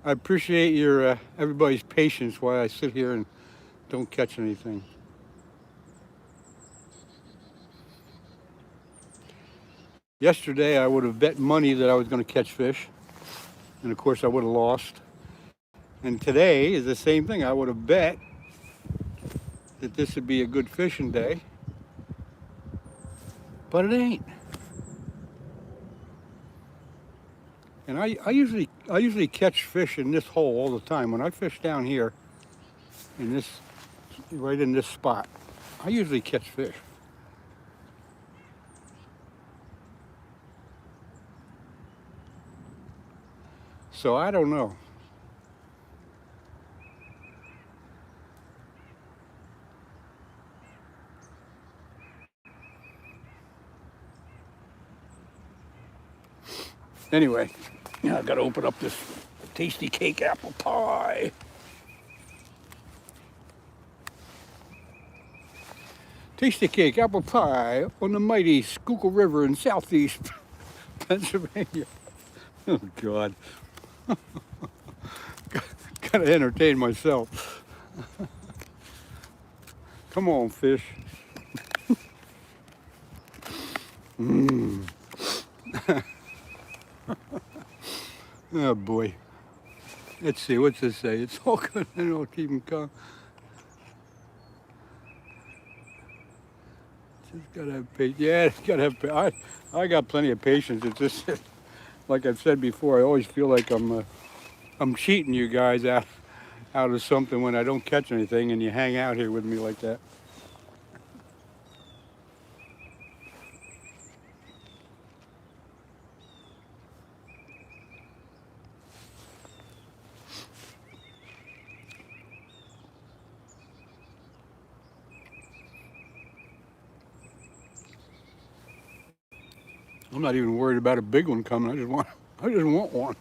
I appreciate your everybody's patience while I sit here and don't catch anything. Yesterday I would have bet money that I was going to catch fish, and of course I would have lost. And today is the same thing. I would have bet that this would be a good fishing day, but it ain't. And I usually catch fish in this hole all the time. When I fish down here in this, right in this spot, I usually catch fish. So I don't know. Anyway, I gotta open up this tasty cake apple pie. Tasty cake apple pie on the mighty Schuylkill River in southeast Pennsylvania. Oh God. Gotta entertain myself. Come on, fish. Oh boy. Let's see, what's this say? It's all good. I don't keep them calm. Just gotta have patience. Yeah, it's gotta have. I got plenty of patience. It's just like I've said before. I always feel like I'm cheating you guys out of something when I don't catch anything, and you hang out here with me like that. I'm not even worried about a big one coming. I just want one.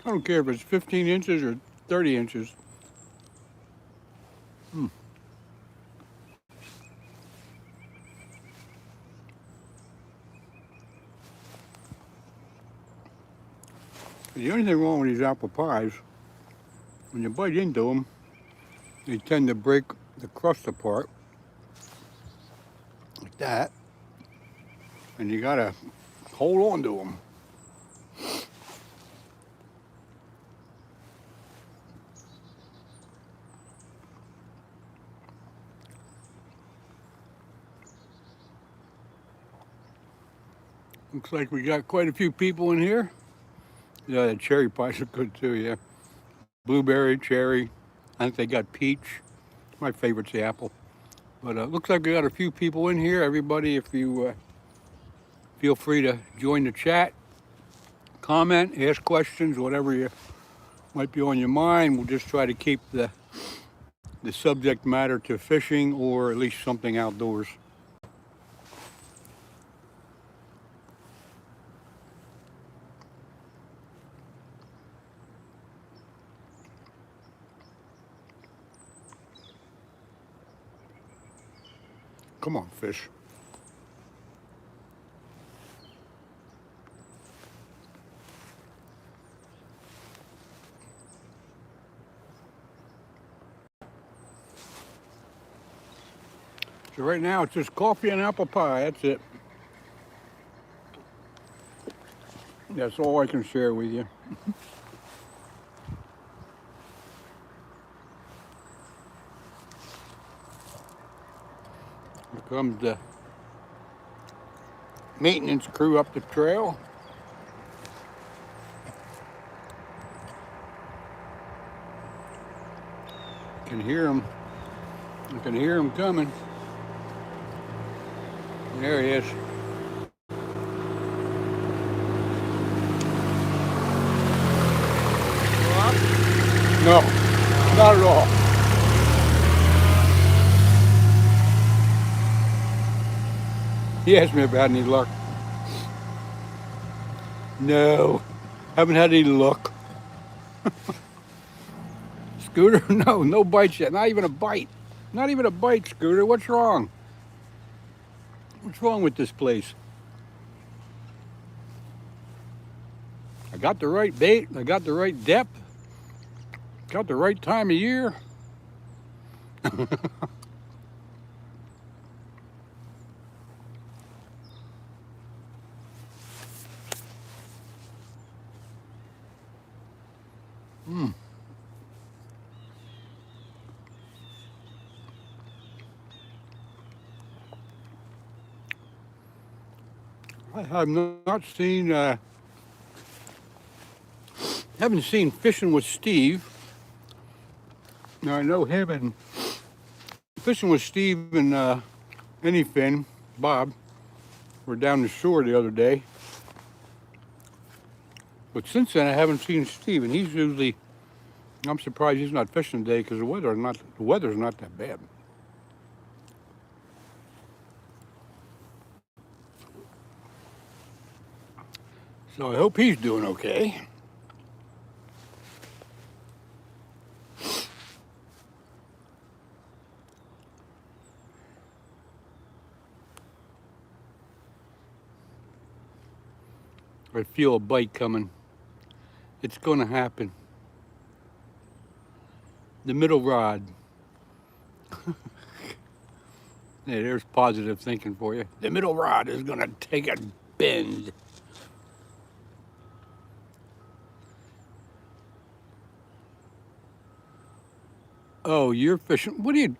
I don't care if it's 15 inches or 30 inches. The only thing wrong with these apple pies, when you bite into them, they tend to break the crust apart like that, and you gotta hold on to them. Looks like we got quite a few people in here. Yeah, the cherry pies are good too, yeah. Blueberry, cherry, I think they got peach. My favorite's the apple. But looks like we got a few people in here. Everybody, if you feel free to join the chat, comment, ask questions, whatever you might be on your mind. We'll just try to keep the subject matter to fishing or at least something outdoors. Come on, fish. So right now it's just coffee and apple pie, that's it. That's all I can share with you. Here comes the maintenance crew up the trail. Can hear them. I can hear them coming. There he is. No, not at all. He asked me if I had any luck. No, haven't had any luck. Scooter, no bites yet. Not even a bite. Not even a bite, Scooter. What's wrong? What's wrong with this place? I got the right bait. I got the right depth. Got the right time of year. I have not seen, haven't seen Fishing with Steve. Now I know him and Fishing with Steve and Anyfin, Bob, were down the shore the other day. But since then I haven't seen Steve, and he's usually, I'm surprised he's not fishing today because the weather's not that bad. So I hope he's doing okay. I feel a bite coming. It's going to happen. The middle rod. Yeah, there's positive thinking for you. The middle rod is going to take a bend. Oh, you're fishing. What are you?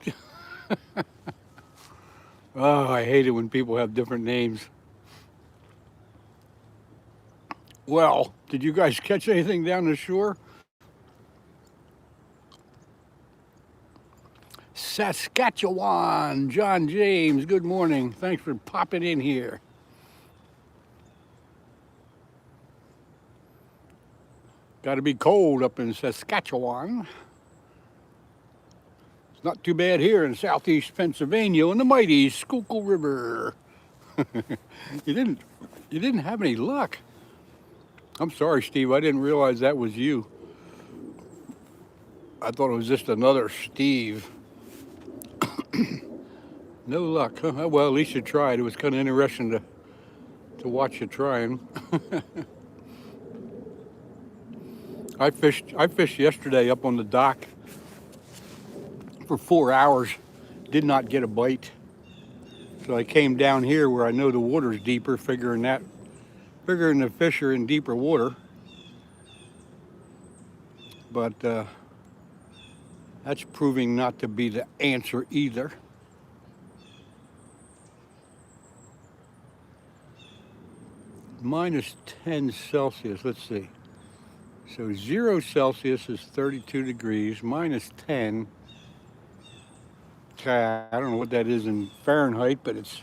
Oh, I hate it when people have different names. Well, did you guys catch anything down the shore? Saskatchewan, John James, good morning. Thanks for popping in here. Got to be cold up in Saskatchewan. It's not too bad here in southeast Pennsylvania on the mighty Schuylkill River. You didn't have any luck. I'm sorry, Steve. I didn't realize that was you. I thought it was just another Steve. No luck, huh? Well, at least you tried. It was kind of interesting to watch you trying. I fished yesterday up on the dock for 4 hours. Did not get a bite. So I came down here where I know the water's deeper, figuring the fish are in deeper water. But that's proving not to be the answer either. Minus 10 Celsius, let's see. So 0 Celsius is 32 degrees, minus 10. I don't know what that is in Fahrenheit, but it's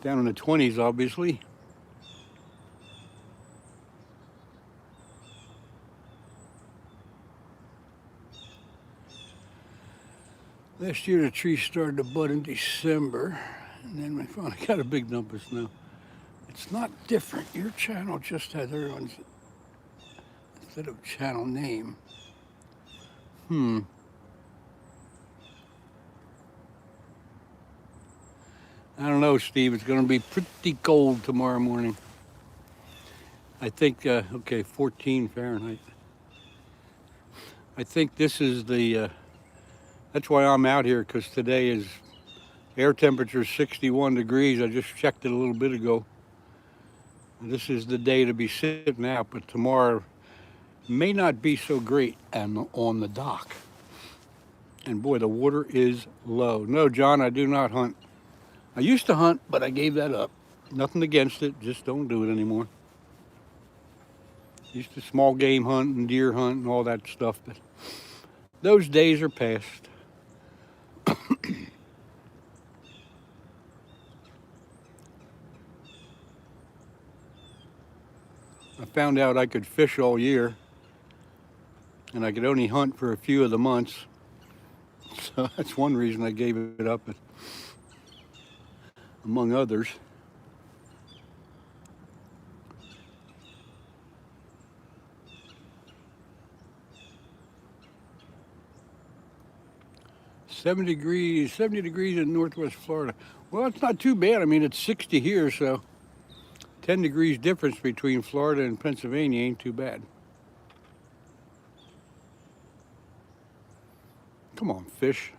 down in the 20s, obviously. Last year the tree started to bud in December, and then we finally got a big dump of snow. It's not different. Your channel just has everyone's instead of channel name. I don't know, Steve. It's going to be pretty cold tomorrow morning. I think, okay, 14 Fahrenheit. I think this is the, that's why I'm out here, because today is air temperature 61 degrees. I just checked it a little bit ago. And this is the day to be sitting out, but tomorrow may not be so great on the dock. And boy, the water is low. No, John, I do not hunt. I used to hunt, but I gave that up. Nothing against it, just don't do it anymore. Used to small game hunt and deer hunt and all that stuff, but those days are past. I found out I could fish all year, and I could only hunt for a few of the months. So that's one reason I gave it up, among others. Seventy degrees in Northwest Florida. Well, it's not too bad. I mean, it's 60 here, so 10 degrees difference between Florida and Pennsylvania ain't too bad. Come on, fish.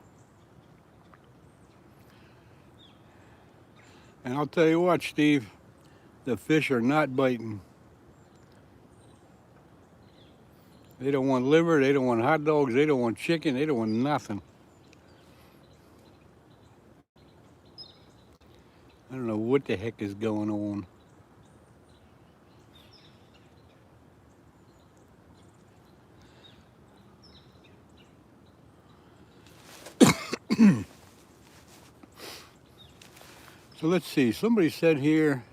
And I'll tell you what, Steve, the fish are not biting. They don't want liver, they don't want hot dogs, they don't want chicken, they don't want nothing. I don't know what the heck is going on. So let's see, somebody said here,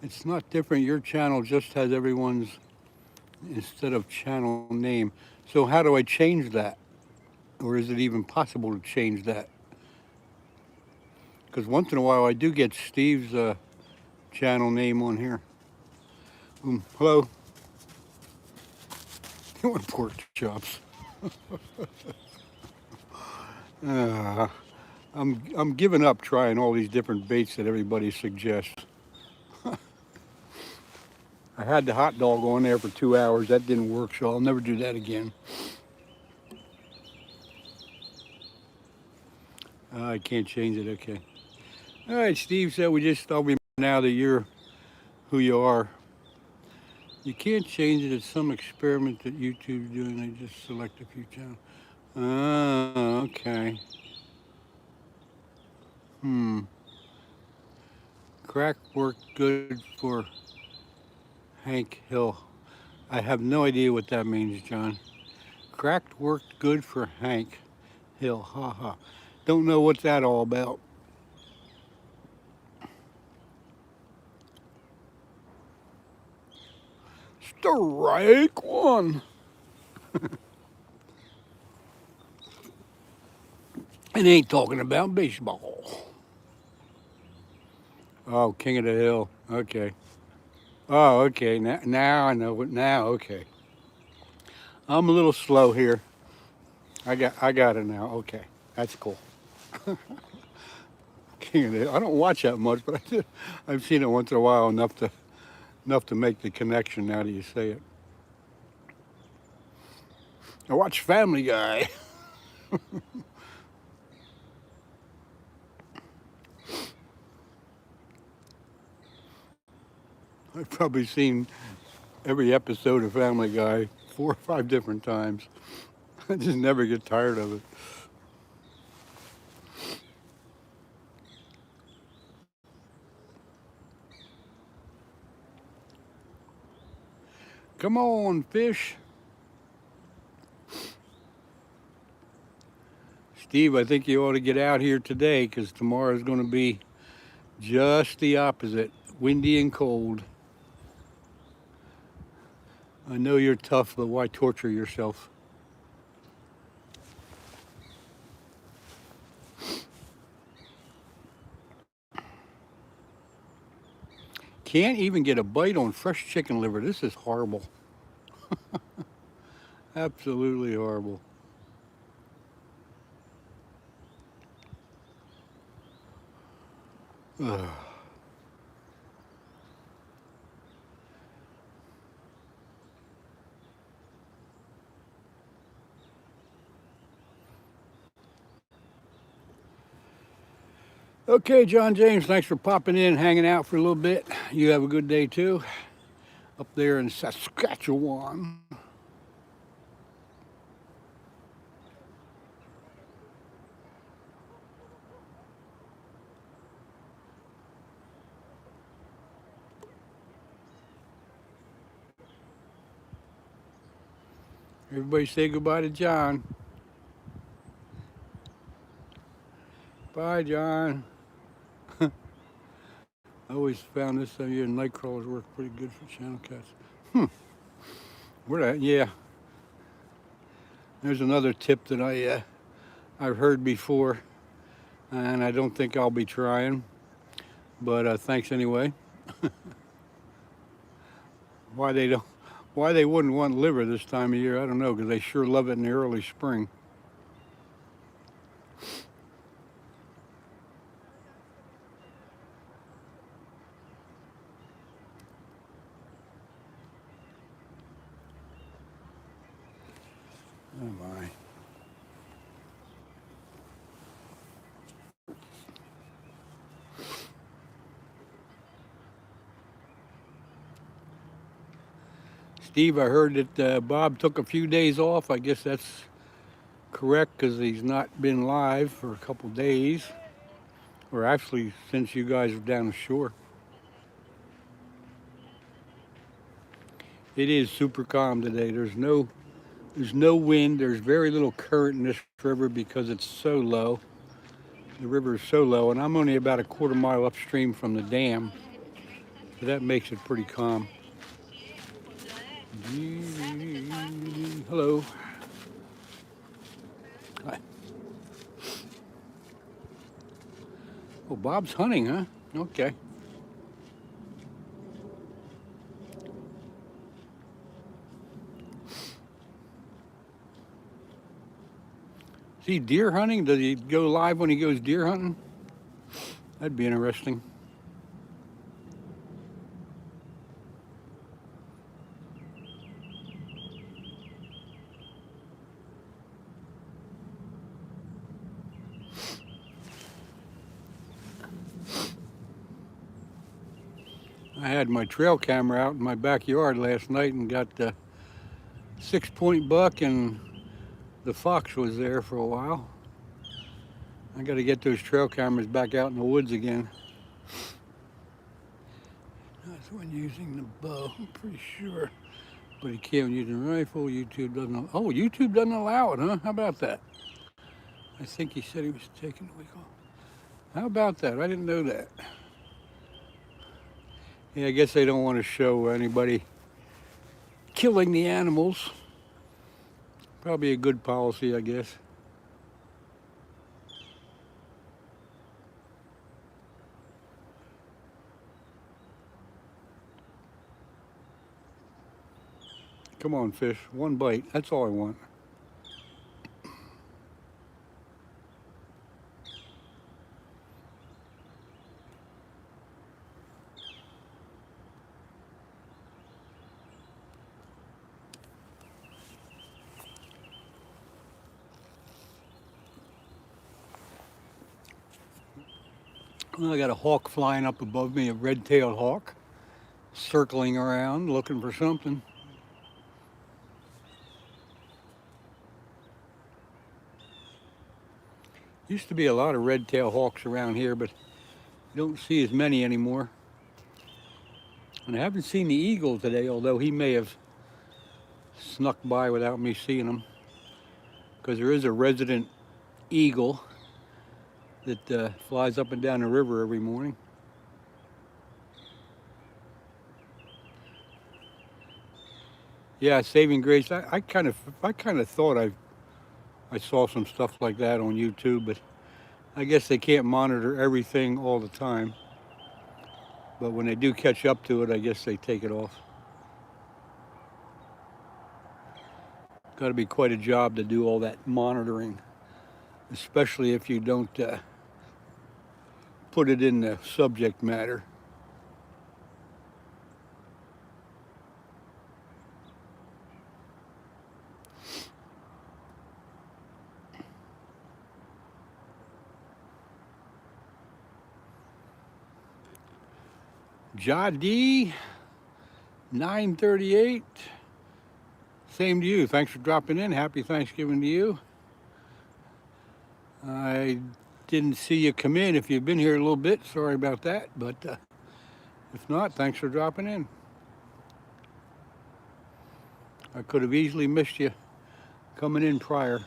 it's not different, your channel just has everyone's instead of channel name. So how do I change that? Or is it even possible to change that? Because once in a while I do get Steve's channel name on here. Hello? You want pork chops? uh, I'm giving up trying all these different baits that everybody suggests. I had the hot dog on there for 2 hours. That didn't work, so I'll never do that again. I can't change it. Okay. All right, Steve said I'll remember now that you're who you are. You can't change it. It's some experiment that YouTube's doing. I just select a few channels. Oh, okay. Crack worked good for Hank Hill. I have no idea what that means, John. Cracked worked good for Hank Hill. Ha ha. Don't know what's that all about. Strike one. It ain't talking about baseball. Oh, King of the Hill. Okay. Oh, okay. Now I know what. Now, okay. I'm a little slow here. I got it now. Okay, that's cool. King of the Hill. I don't watch that much, but I've seen it once in a while enough to make the connection. Now that you say it. I watch Family Guy. I've probably seen every episode of Family Guy 4 or 5 different times. I just never get tired of it. Come on, fish. Steve, I think you ought to get out here today because tomorrow's going to be just the opposite. Windy and cold. I know you're tough, but why torture yourself? Can't even get a bite on fresh chicken liver. This is horrible. Absolutely horrible. Ugh. Okay, John James, thanks for popping in, hanging out for a little bit. You have a good day too, up there in Saskatchewan. Everybody say goodbye to John. Bye, John. I always found this time of year night crawlers work pretty good for channel cats. Where that? Yeah. There's another tip that I've heard before, and I don't think I'll be trying, but thanks anyway. Why they wouldn't want liver this time of year, I don't know, because they sure love it in the early spring. Oh my. Steve, I heard that Bob took a few days off. I guess that's correct because he's not been live for a couple days, or actually since you guys were down the shore. It is super calm today. There's no wind. There's very little current in this river because it's so low. The river is so low, and I'm only about a quarter mile upstream from the dam, so that makes it pretty calm. Hello. Hi. Oh, Bob's hunting, huh? Okay. Is he deer hunting? Does he go live when he goes deer hunting? That'd be interesting. I had my trail camera out in my backyard last night and got the 6-point buck, and the fox was there for a while. I got to get those trail cameras back out in the woods again. That's when using the bow, I'm pretty sure. But he can't use a rifle. YouTube doesn't. Oh, YouTube doesn't allow it, huh? How about that? I think he said he was taking a week off. How about that? I didn't know that. Yeah, I guess they don't want to show anybody killing the animals. Probably a good policy, I guess. Come on, fish. One bite. That's all I want. Well, I got a hawk flying up above me, a red-tailed hawk, circling around looking for something. Used to be a lot of red-tailed hawks around here, but you don't see as many anymore. And I haven't seen the eagle today, although he may have snuck by without me seeing him, because there is a resident eagle that flies up and down the river every morning. Yeah, saving grace. I kind of thought I saw some stuff like that on YouTube, but I guess they can't monitor everything all the time. But when they do catch up to it, I guess they take it off. Got to be quite a job to do all that monitoring, especially if you don't put it in the subject matter. Jadi, 9:38. Same to you. Thanks for dropping in. Happy Thanksgiving to you. I didn't see you come in. If you've been here a little bit, sorry about that. But if not, thanks for dropping in. I could have easily missed you coming in prior.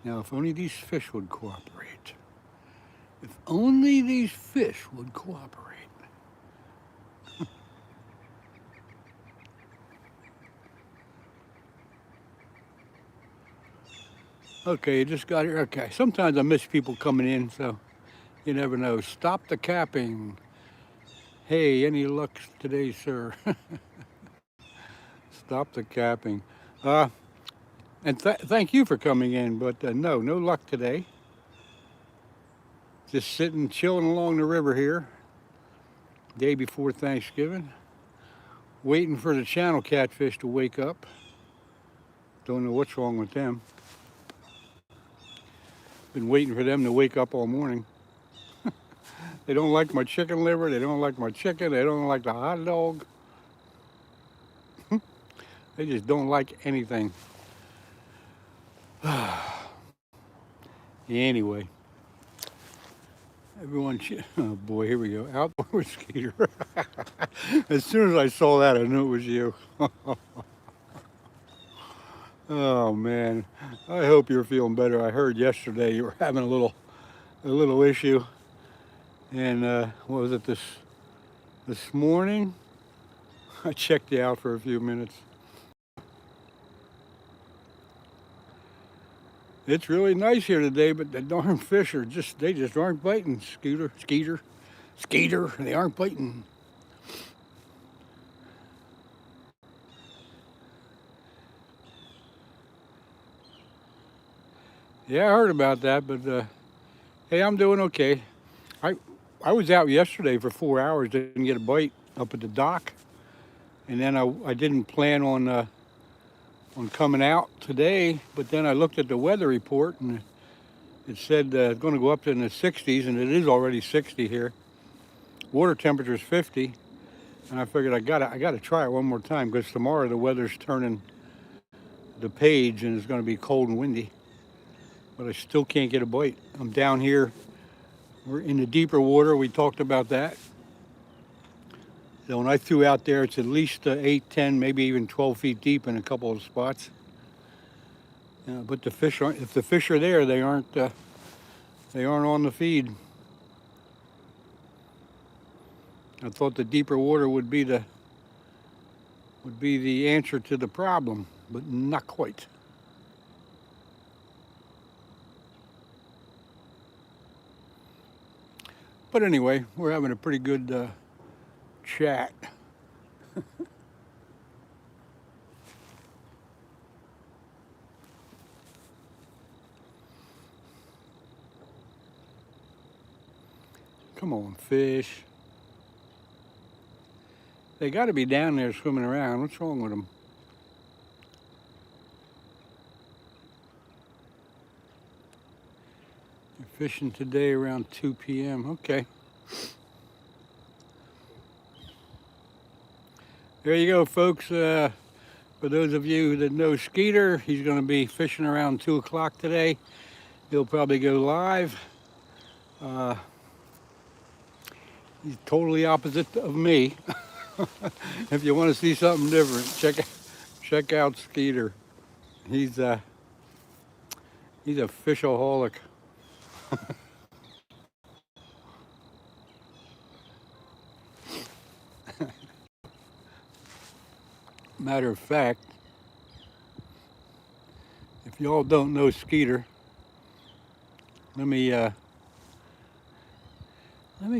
Now, if only these fish would cooperate. If only these fish would cooperate. Okay, you just got here. Okay, sometimes I miss people coming in, so you never know. Stop the capping. Hey, any luck today, sir? Stop the capping. And thank you for coming in, but no luck today. Just sitting, chilling along the river here, day before Thanksgiving, waiting for the channel catfish to wake up. Don't know what's wrong with them. Been waiting for them to wake up all morning. They don't like my chicken liver. They don't like my chicken. They don't like the hot dog. They just don't like anything. Anyway, everyone, oh boy, here we go. Outdoor Skeeter. As soon as I saw that, I knew it was you. Oh man, I hope you're feeling better. I heard yesterday you were having a little issue, and what was it this morning? I checked you out for a few minutes. It's really nice here today, but the darn fish are they just aren't biting. Skeeter, they aren't biting. Yeah, I heard about that, but hey, I'm doing okay. I I was out yesterday for 4 hours, didn't get a bite up at the dock, and then I didn't plan on coming out today, but then I looked at the weather report and it said it's going to go up in the 60s, and it is already 60 here. Water temperature is 50, and I figured I gotta try it one more time because tomorrow the weather's turning the page and it's going to be cold and windy. But I still can't get a bite. I'm down here. We're in the deeper water. We talked about that. So when I threw out there, it's at least 8, 10, maybe even 12 feet deep in a couple of spots. But the fish aren't. If the fish are there, they aren't. They aren't on the feed. I thought the deeper water would be the answer to the problem, but not quite. But anyway, we're having a pretty good chat. Come on, fish. They got to be down there swimming around. What's wrong with them? They're fishing today around 2 p.m. Okay. There you go, folks. For those of you that know Skeeter, he's going to be fishing around 2 o'clock today. He'll probably go live. He's totally opposite of me. If you want to see something different, check out Skeeter. He's a fishaholic. Matter of fact, if y'all don't know Skeeter, let me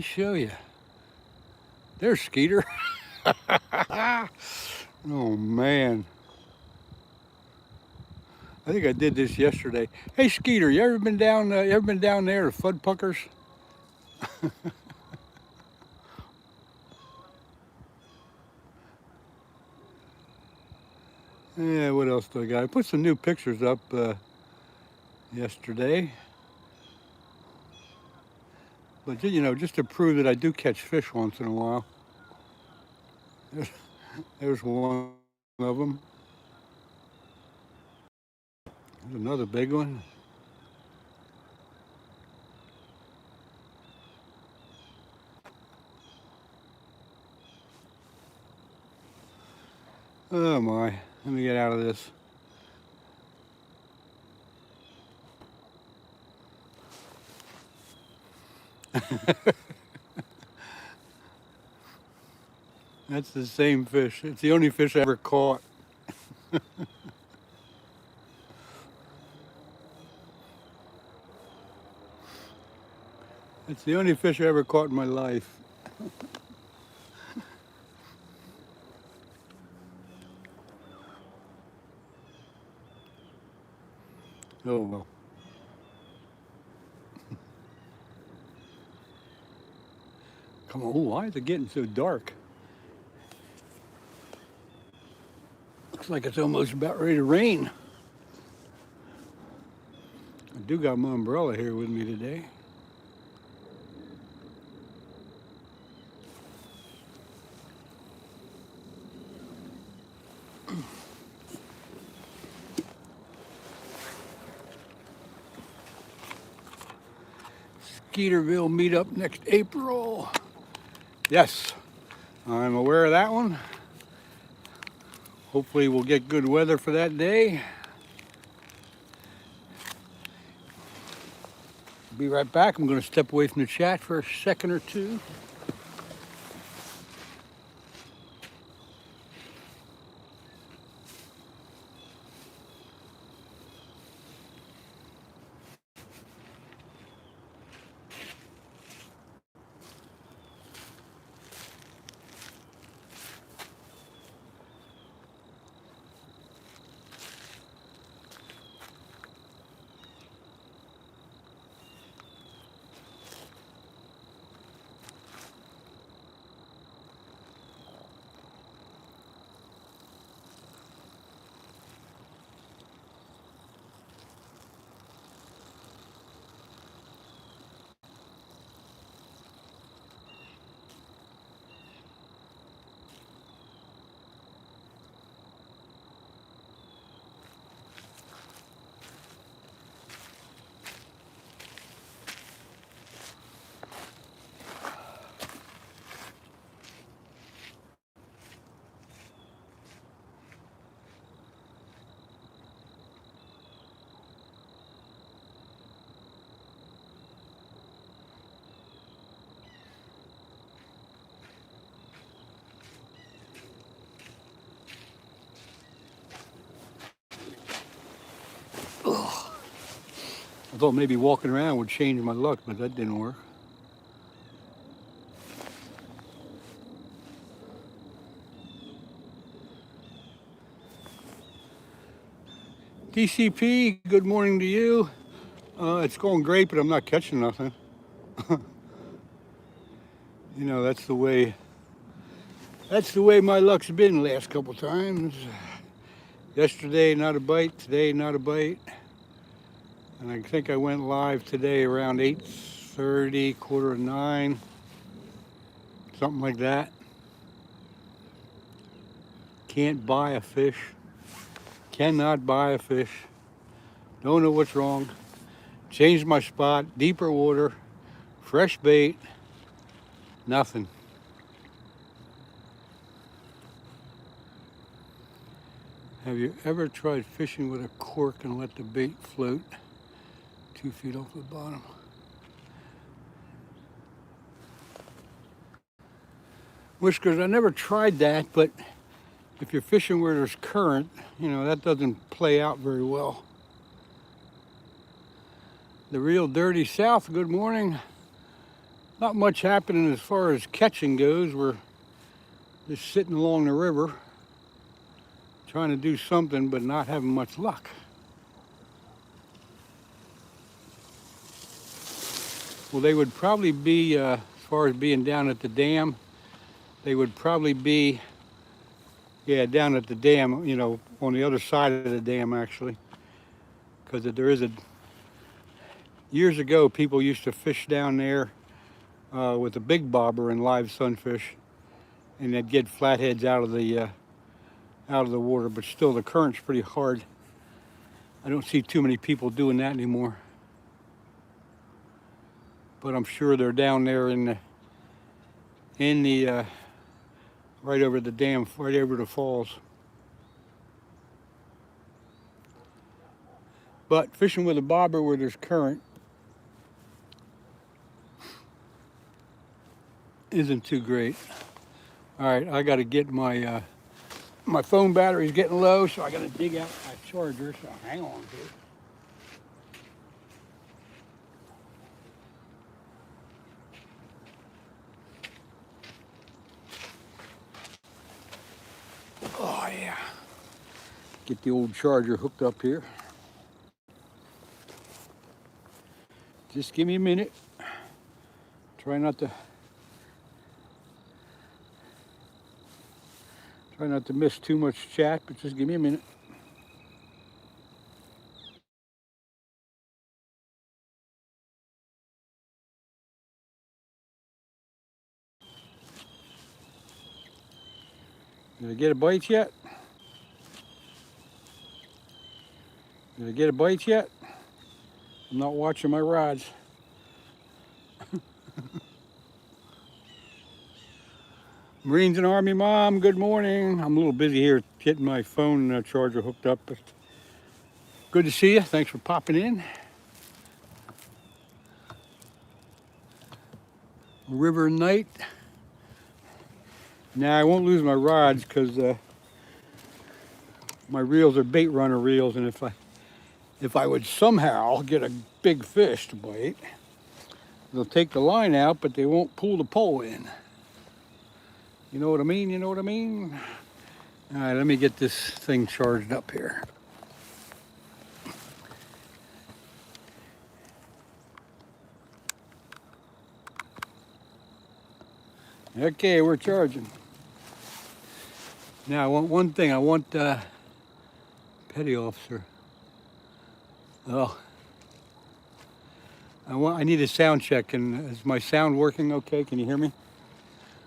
show you. There's Skeeter. Oh man. I think I did this yesterday. Hey Skeeter, you ever been down there to Fuddpuckers? Yeah, what else do I got? I put some new pictures up yesterday. But you know, just to prove that I do catch fish once in a while. There's one of them. There's another big one. Oh my, let me get out of this. That's the same fish. It's the only fish I ever caught. It's the only fish I ever caught in my life. Oh well. Come on, why is it getting so dark? Looks like it's almost about ready to rain. I do got my umbrella here with me today. Skeeterville meetup next April. Yes, I'm aware of that one. Hopefully we'll get good weather for that day. Be right back. I'm going to step away from the chat for a second or two. I thought maybe walking around would change my luck, but that didn't work. DCP, good morning to you. It's going great, but I'm not catching nothing. You know, that's the way my luck's been the last couple times. Yesterday, not a bite. Today, not a bite. And I think I went live today around 8:30, 8:45, something like that. Can't buy a fish. Cannot buy a fish. Don't know what's wrong. Changed my spot, deeper water, fresh bait, nothing. Have you ever tried fishing with a cork and let the bait float 2 feet off the bottom? Whiskers, I never tried that, but if you're fishing where there's current, you know, that doesn't play out very well. The Real Dirty South, good morning. Not much happening as far as catching goes. We're just sitting along the river, trying to do something, but not having much luck. Well, they would probably be, as far as being down at the dam, they would probably be, yeah, down at the dam, you know, on the other side of the dam, actually. Because there is years ago, people used to fish down there with a big bobber and live sunfish, and they'd get flatheads out of the water, but still the current's pretty hard. I don't see too many people doing that anymore. But I'm sure they're down there in the right over the dam, right over the falls. But fishing with a bobber where there's current isn't too great. All right, I got to get my my phone battery's getting low, so I got to dig out my charger. So hang on to it. Oh yeah. Get the old charger hooked up here. Just give me a minute. Try not to miss too much chat, but just give me a minute. Did I get a bite yet? Did I get a bite yet? I'm not watching my rods. Marines and Army Mom, good morning. I'm a little busy here getting my phone charger hooked up, but good to see you. Thanks for popping in. River night. Now I won't lose my rods because my reels are bait runner reels, and if I would somehow get a big fish to bite, they'll take the line out, but they won't pull the pole in. You know what I mean? You know what I mean? All right, let me get this thing charged up here. Okay, we're charging. Now I want one thing. I want petty officer. Oh, I need a sound check. And is my sound working okay? Can you hear me?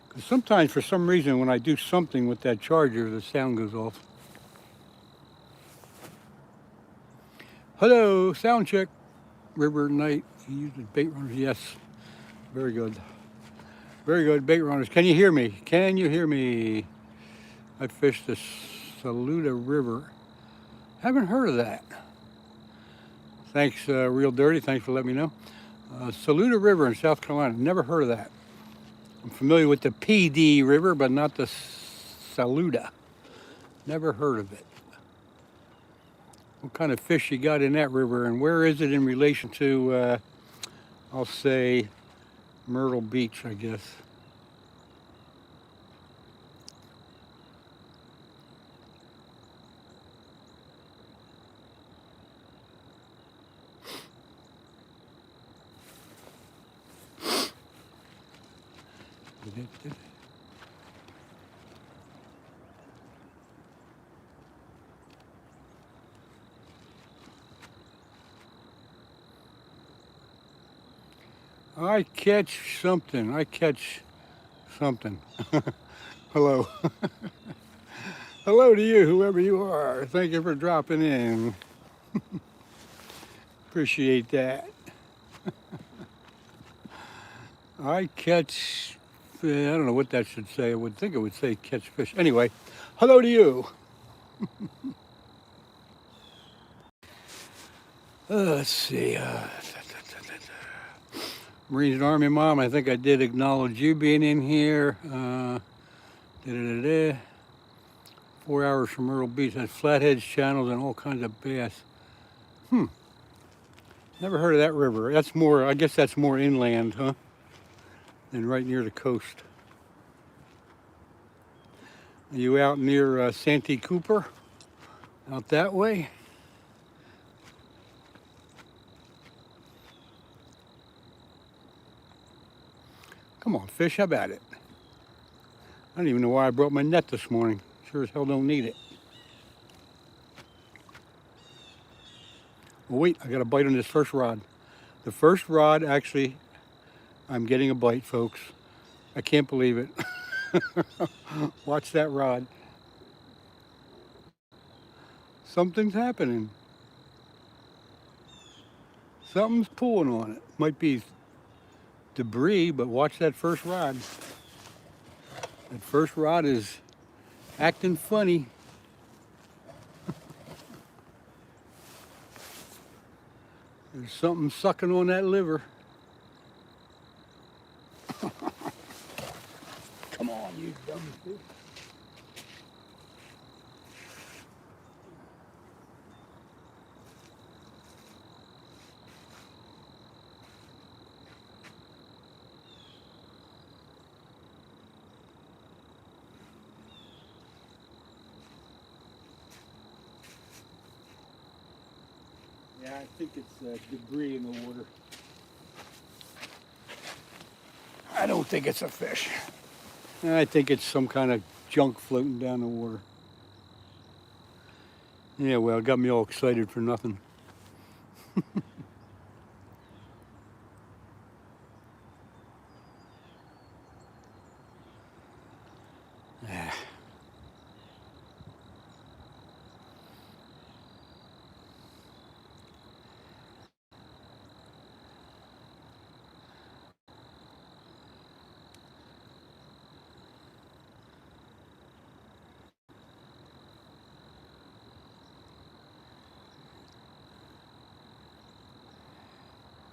Because sometimes, for some reason, when I do something with that charger, the sound goes off. Hello, sound check. River night. You use the bait runners. Yes, very good. Very good, bait runners. Can you hear me? Can you hear me? I fished the Saluda River. Haven't heard of that. Thanks, Real Dirty. Thanks for letting me know. Saluda River in South Carolina. Never heard of that. I'm familiar with the PD River, but not the Saluda. Never heard of it. What kind of fish you got in that river, and where is it in relation to, I'll say, Myrtle Beach, I guess. I catch something. I catch something. Hello. Hello to you, whoever you are. Thank you for dropping in. Appreciate that. I catch, I don't know what that should say. I would think it would say catch fish. Anyway, hello to you. Let's see. Marines and Army Mom, I think I did acknowledge you being in here. 4 hours from Myrtle Beach. That's flatheads, channels, and all kinds of bass. Never heard of that river. That's more, I guess that's more inland, huh? Than right near the coast. Are you out near Santee Cooper? Out that way? Come on, fish, how about it? I don't even know why I brought my net this morning. Sure as hell don't need it. Well, wait, I got a bite on this first rod. The first rod, actually, I'm getting a bite, folks. I can't believe it. Watch that rod. Something's happening. Something's pulling on it. Might be debris, but watch that first rod. That first rod is acting funny. There's something sucking on that liver. Come on, you dumb fish. Yeah, I think it's debris in the water. I don't think it's a fish. I think it's some kind of junk floating down the water. Yeah, well, it got me all excited for nothing.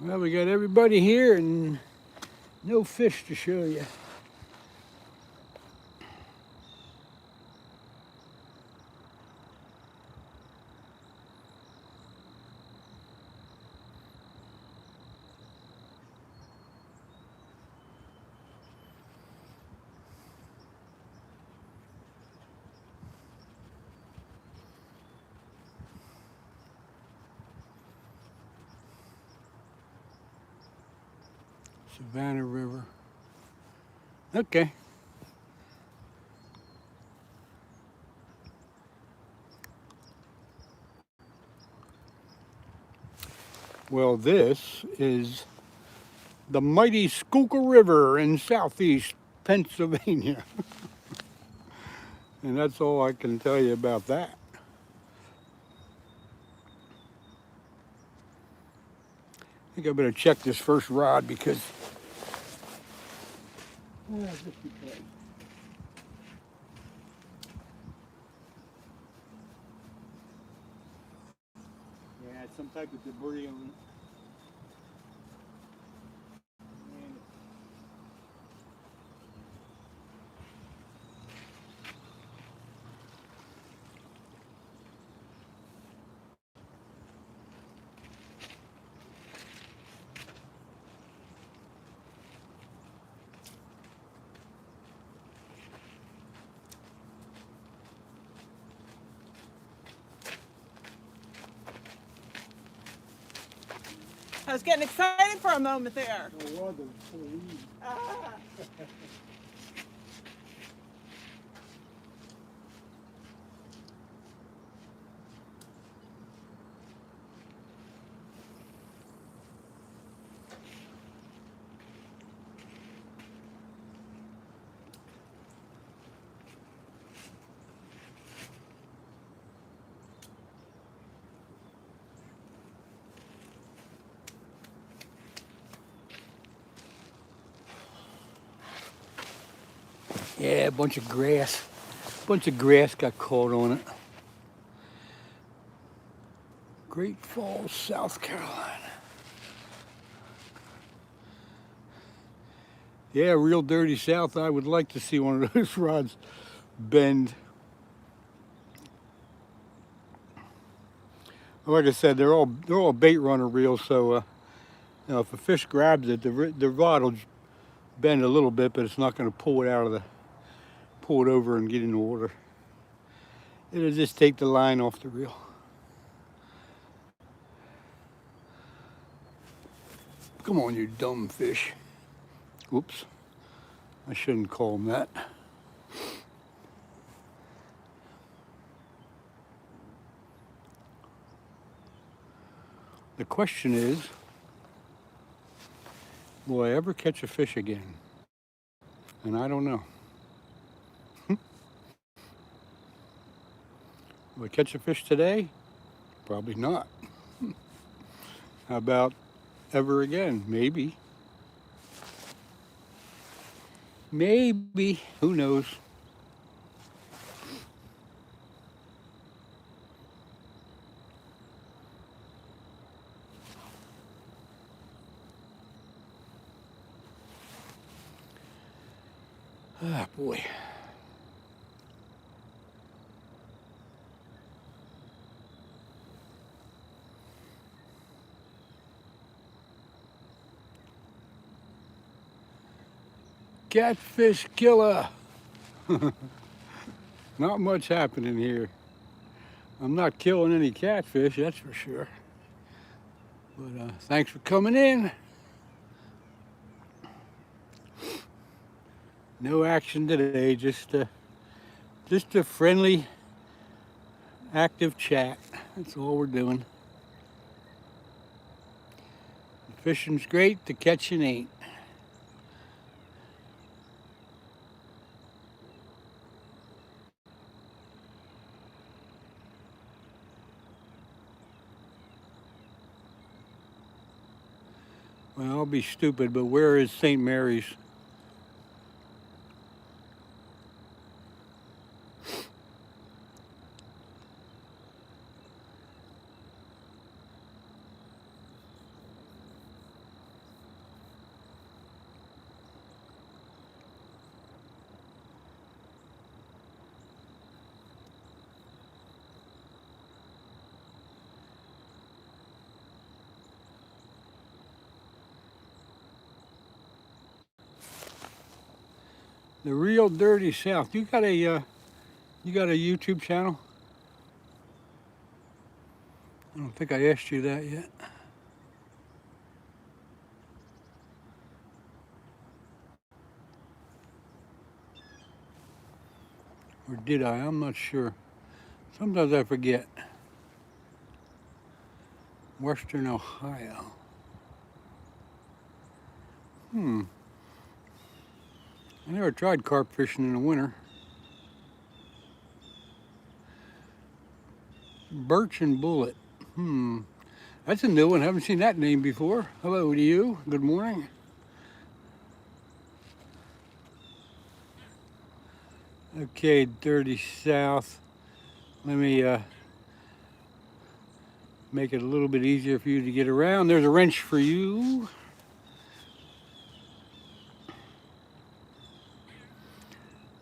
Well, we got everybody here and no fish to show you. Savannah River. Okay. Well, this is the mighty Schuylkill River in southeast Pennsylvania. And that's all I can tell you about that. I think I better check this first rod because just because. Yeah, it's some type of debris on it. I was getting excited for a moment there. Ah. Yeah, a bunch of grass. Bunch of grass got caught on it. Great Falls, South Carolina. Yeah, real dirty south. I would like to see one of those rods bend. Like I said, they're all bait runner reels, so if a fish grabs it, the rod will bend a little bit, but it's not going to pull it over and get in the water. It'll just take the line off the reel. Come on, you dumb fish. Whoops. I shouldn't call them that. The question is, will I ever catch a fish again? And I don't know. Will I catch a fish today? Probably not. How about ever again? Maybe. Maybe. Who knows? Ah, boy. Catfish killer. Not much happening here. I'm not killing any catfish, that's for sure. But thanks for coming in. No action today, just a friendly, active chat. That's all we're doing. The fishing's great, the catching ain't. Well, I'll be stupid, but where is St. Mary's? The Real Dirty South. You got a YouTube channel? I don't think I asked you that yet. Or did I? I'm not sure. Sometimes I forget. Western Ohio. I never tried carp fishing in the winter. Birch and Bullet. That's a new one. Haven't seen that name before. Hello to you. Good morning. Okay, Dirty South. Let me make it a little bit easier for you to get around. There's a wrench for you.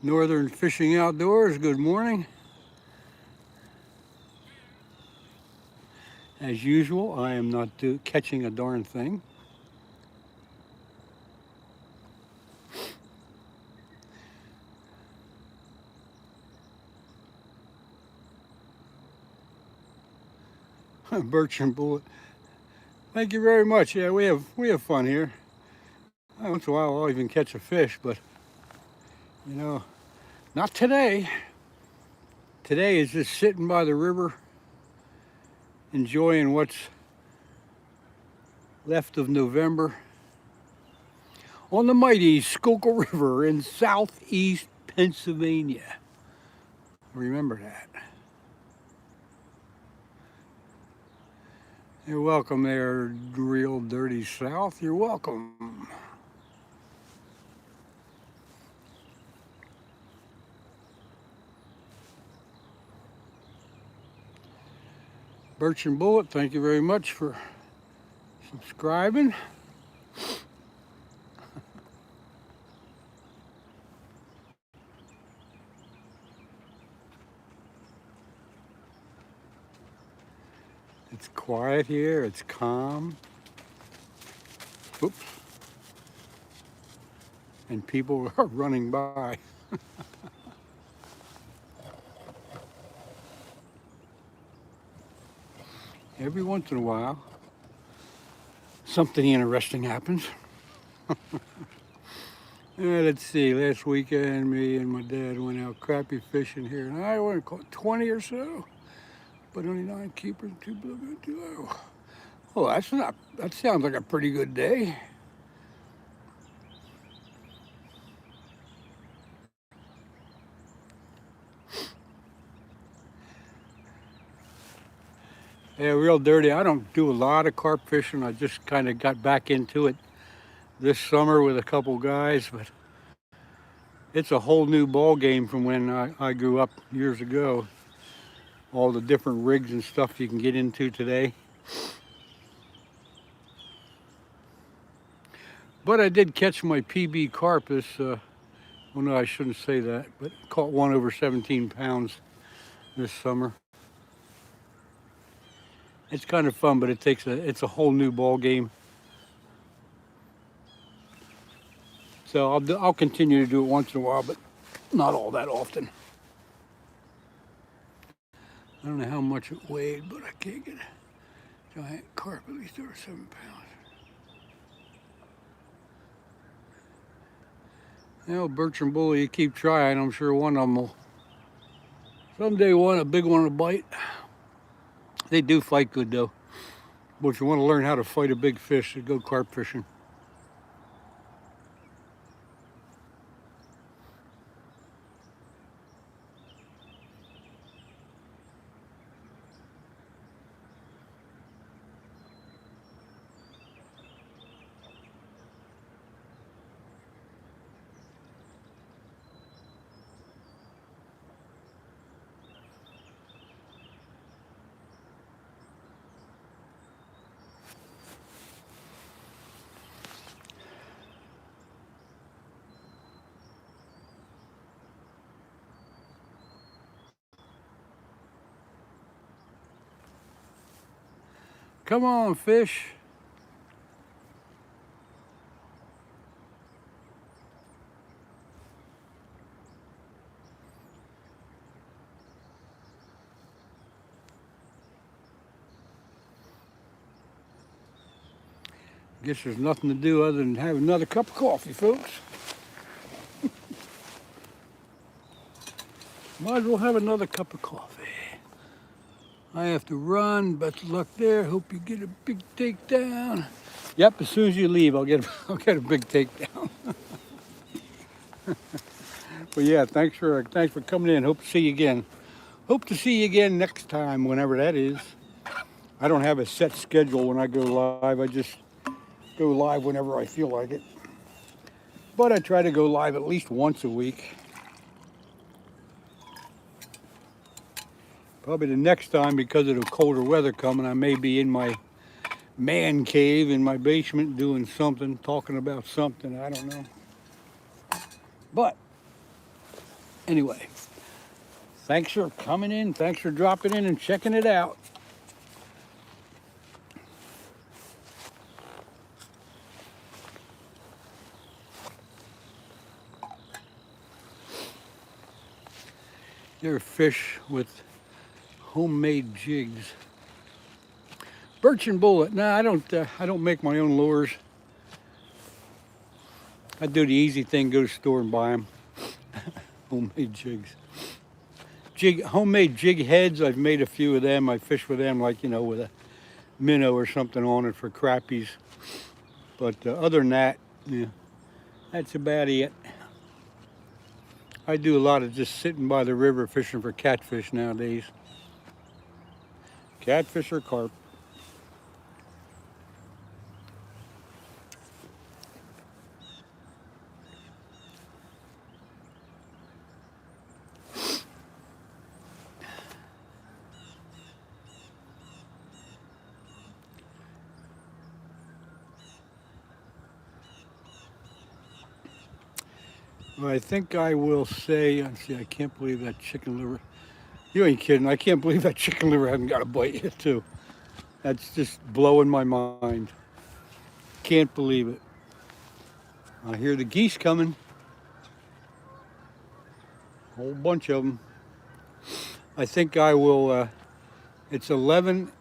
Northern Fishing Outdoors, good morning. As usual, I am not catching a darn thing. Birch and Bullet. Thank you very much. Yeah, we have fun here. Once in a while I'll even catch a fish, but you know, not today. Today is just sitting by the river, enjoying what's left of November on the mighty Schuylkill River in southeast Pennsylvania. Remember that. You're welcome there, Real Dirty South. You're welcome. Birch and Bullet, thank you very much for subscribing. It's quiet here, it's calm. Oops. And people are running by. Every once in a while, something interesting happens. Let's see, last weekend me and my dad went out crappie fishing here, and I went 20 or so, but only 9 keepers, 2 bluegill, 2 low. Oh, that sounds like a pretty good day. Yeah, Real Dirty. I don't do a lot of carp fishing. I just kind of got back into it this summer with a couple guys, but it's a whole new ball game from when I grew up years ago. All the different rigs and stuff you can get into today. But I did catch my PB carp this, well, no, I shouldn't say that, but caught one over 17 pounds this summer. It's kind of fun, but it's a whole new ball game. So I'll continue to do it once in a while, but not all that often. I don't know how much it weighed, but I can't get a giant carp at least over 7 pounds. You know, Birch and Bullet, you keep trying. I'm sure one of them will someday a big one will bite. They do fight good though. But if you want to learn how to fight a big fish, go carp fishing. Come on, fish. Guess there's nothing to do other than have another cup of coffee, folks. Might as well have another cup of coffee. I have to run, best of luck there. Hope you get a big takedown. Yep, as soon as you leave, I'll get a big takedown. But yeah, thanks for coming in. Hope to see you again. Hope to see you again next time, whenever that is. I don't have a set schedule when I go live. I just go live whenever I feel like it. But I try to go live at least once a week. Probably the next time, because of the colder weather coming, I may be in my man cave in my basement doing something, talking about something, I don't know. But anyway, thanks for coming in. Thanks for dropping in and checking it out. There are fish with homemade jigs. Birch and bullet. No, I don't make my own lures. I do the easy thing, go to the store and buy them. Homemade jigs. Homemade jig heads, I've made a few of them. I fish with them, like, with a minnow or something on it for crappies. But other than that, yeah, that's about it. I do a lot of just sitting by the river fishing for catfish nowadays. Catfish or carp. Well, I think I will say, let's see, I can't believe that chicken liver. You ain't kidding. I can't believe that chicken liver hasn't got a bite yet, too. That's just blowing my mind. Can't believe it. I hear the geese coming. Whole bunch of them. I think I will, it's 11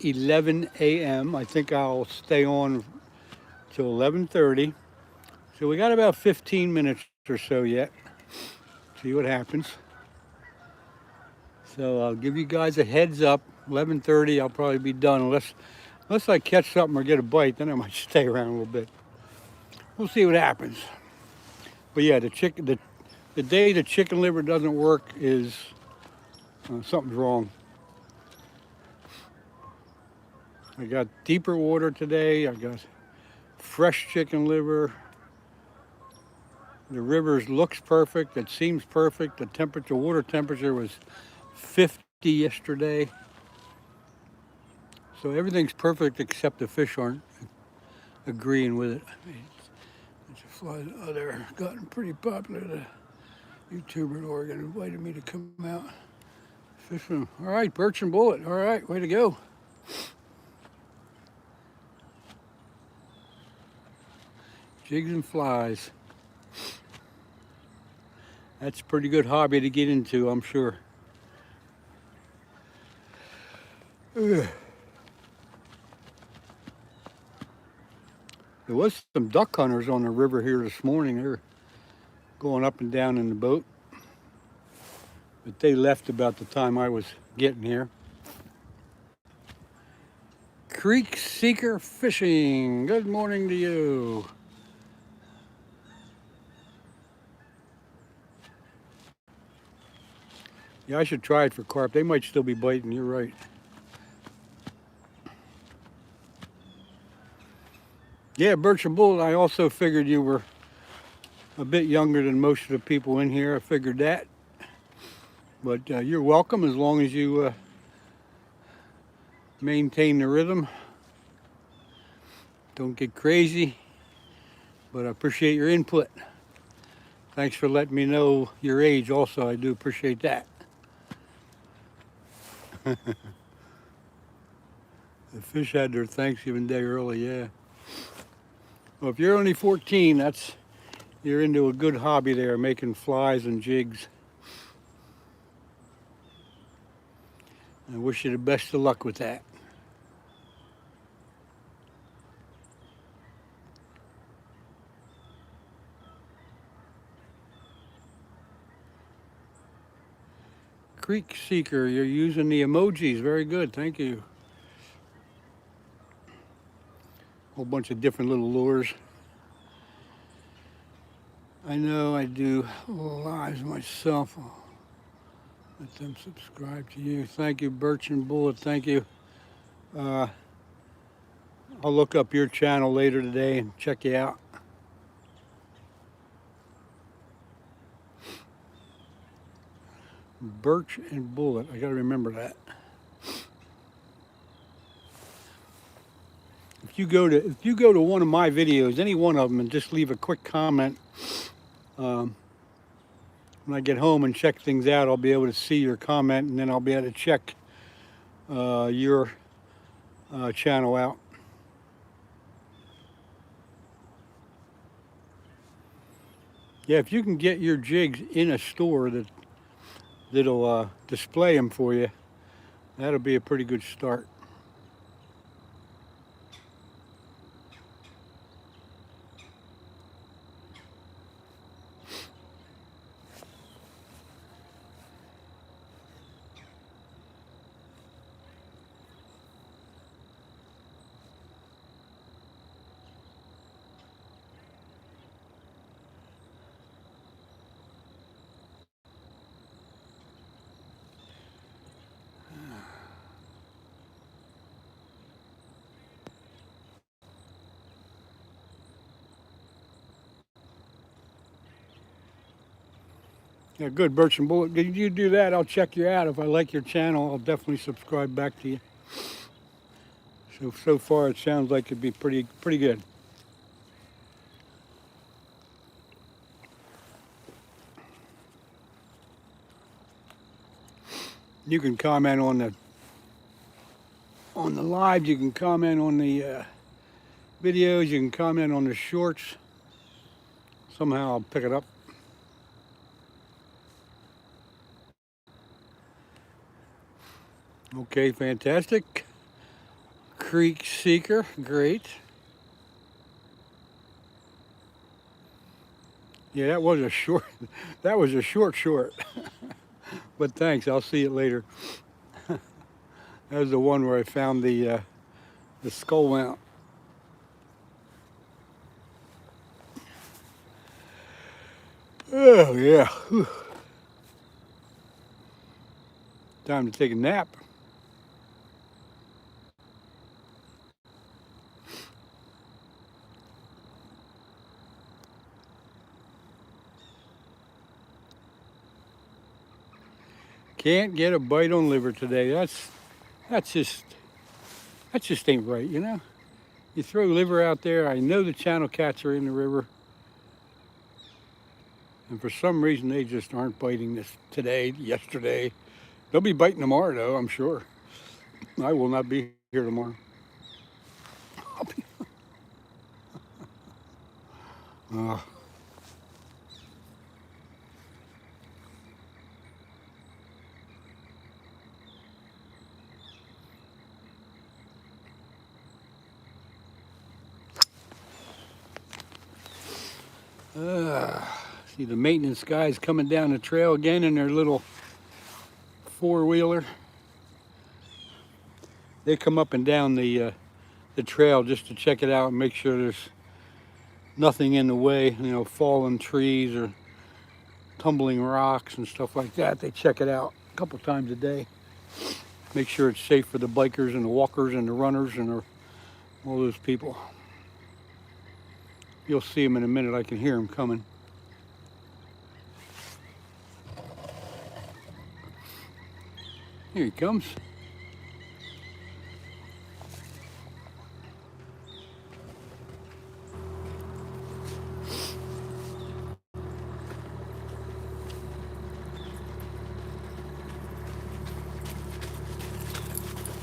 a.m. I think I'll stay on till 11:30. So we got about 15 minutes or so yet. See what happens. So I'll give you guys a heads up. 11:30, I'll probably be done unless I catch something or get a bite. Then I might stay around a little bit. We'll see what happens. But yeah, the day the chicken liver doesn't work is something's wrong. I got deeper water today. I got fresh chicken liver. The river looks perfect. It seems perfect. The water temperature was 50 yesterday. So everything's perfect except the fish aren't agreeing with it. Oh, they're gotten pretty popular. The YouTuber in Oregon invited me to come out fishing. All right, birch and bullet. All right, way to go. Jigs and flies. That's a pretty good hobby to get into, I'm sure. Ugh. There was some duck hunters on the river here this morning. They were going up and down in the boat. But they left about the time I was getting here. Creek Seeker Fishing. Good morning to you. Yeah, I should try it for carp. They might still be biting, you're right. Yeah, birch and bullet, I also figured you were a bit younger than most of the people in here. I figured that. But you're welcome as long as you maintain the rhythm. Don't get crazy, but I appreciate your input. Thanks for letting me know your age also. I do appreciate that. The fish had their Thanksgiving Day early, yeah. Well, if you're only 14, you're into a good hobby there, making flies and jigs. I wish you the best of luck with that. Creek Seeker, you're using the emojis. Very good. Thank you. Whole bunch of different little lures. I know I do lives myself. I'll let them subscribe to you. Thank you, Birch and Bullet. Thank you. I'll look up your channel later today and check you out. Birch and Bullet. I got to remember that. If you go to one of my videos, any one of them, and just leave a quick comment, when I get home and check things out, I'll be able to see your comment, and then I'll be able to check your channel out. Yeah, if you can get your jigs in a store that'll display them for you, that'll be a pretty good start. Yeah, good, Birch and Bullet. Did you do that? I'll check you out. If I like your channel, I'll definitely subscribe back to you. So far, it sounds like it'd be pretty good. You can comment on the live. You can comment on the videos. You can comment on the shorts. Somehow I'll pick it up. Okay, fantastic. Creek Seeker, great. Yeah, that was a short. That was a short. But thanks. I'll see it later. That was the one where I found the skull mount. Oh yeah. Whew. Time to take a nap. Can't get a bite on liver today. That just ain't right, you know. You throw liver out there. I know the channel cats are in the river, and for some reason they just aren't biting this today, yesterday. They'll be biting tomorrow, though, I'm sure. I will not be here tomorrow. See the maintenance guys coming down the trail again in their little four-wheeler. They come up and down the trail just to check it out and make sure there's nothing in the way, you know, fallen trees or tumbling rocks and stuff like that. They check it out a couple times a day. Make sure it's safe for the bikers and the walkers and the runners and all those people. You'll see him in a minute. I can hear him coming. Here he comes.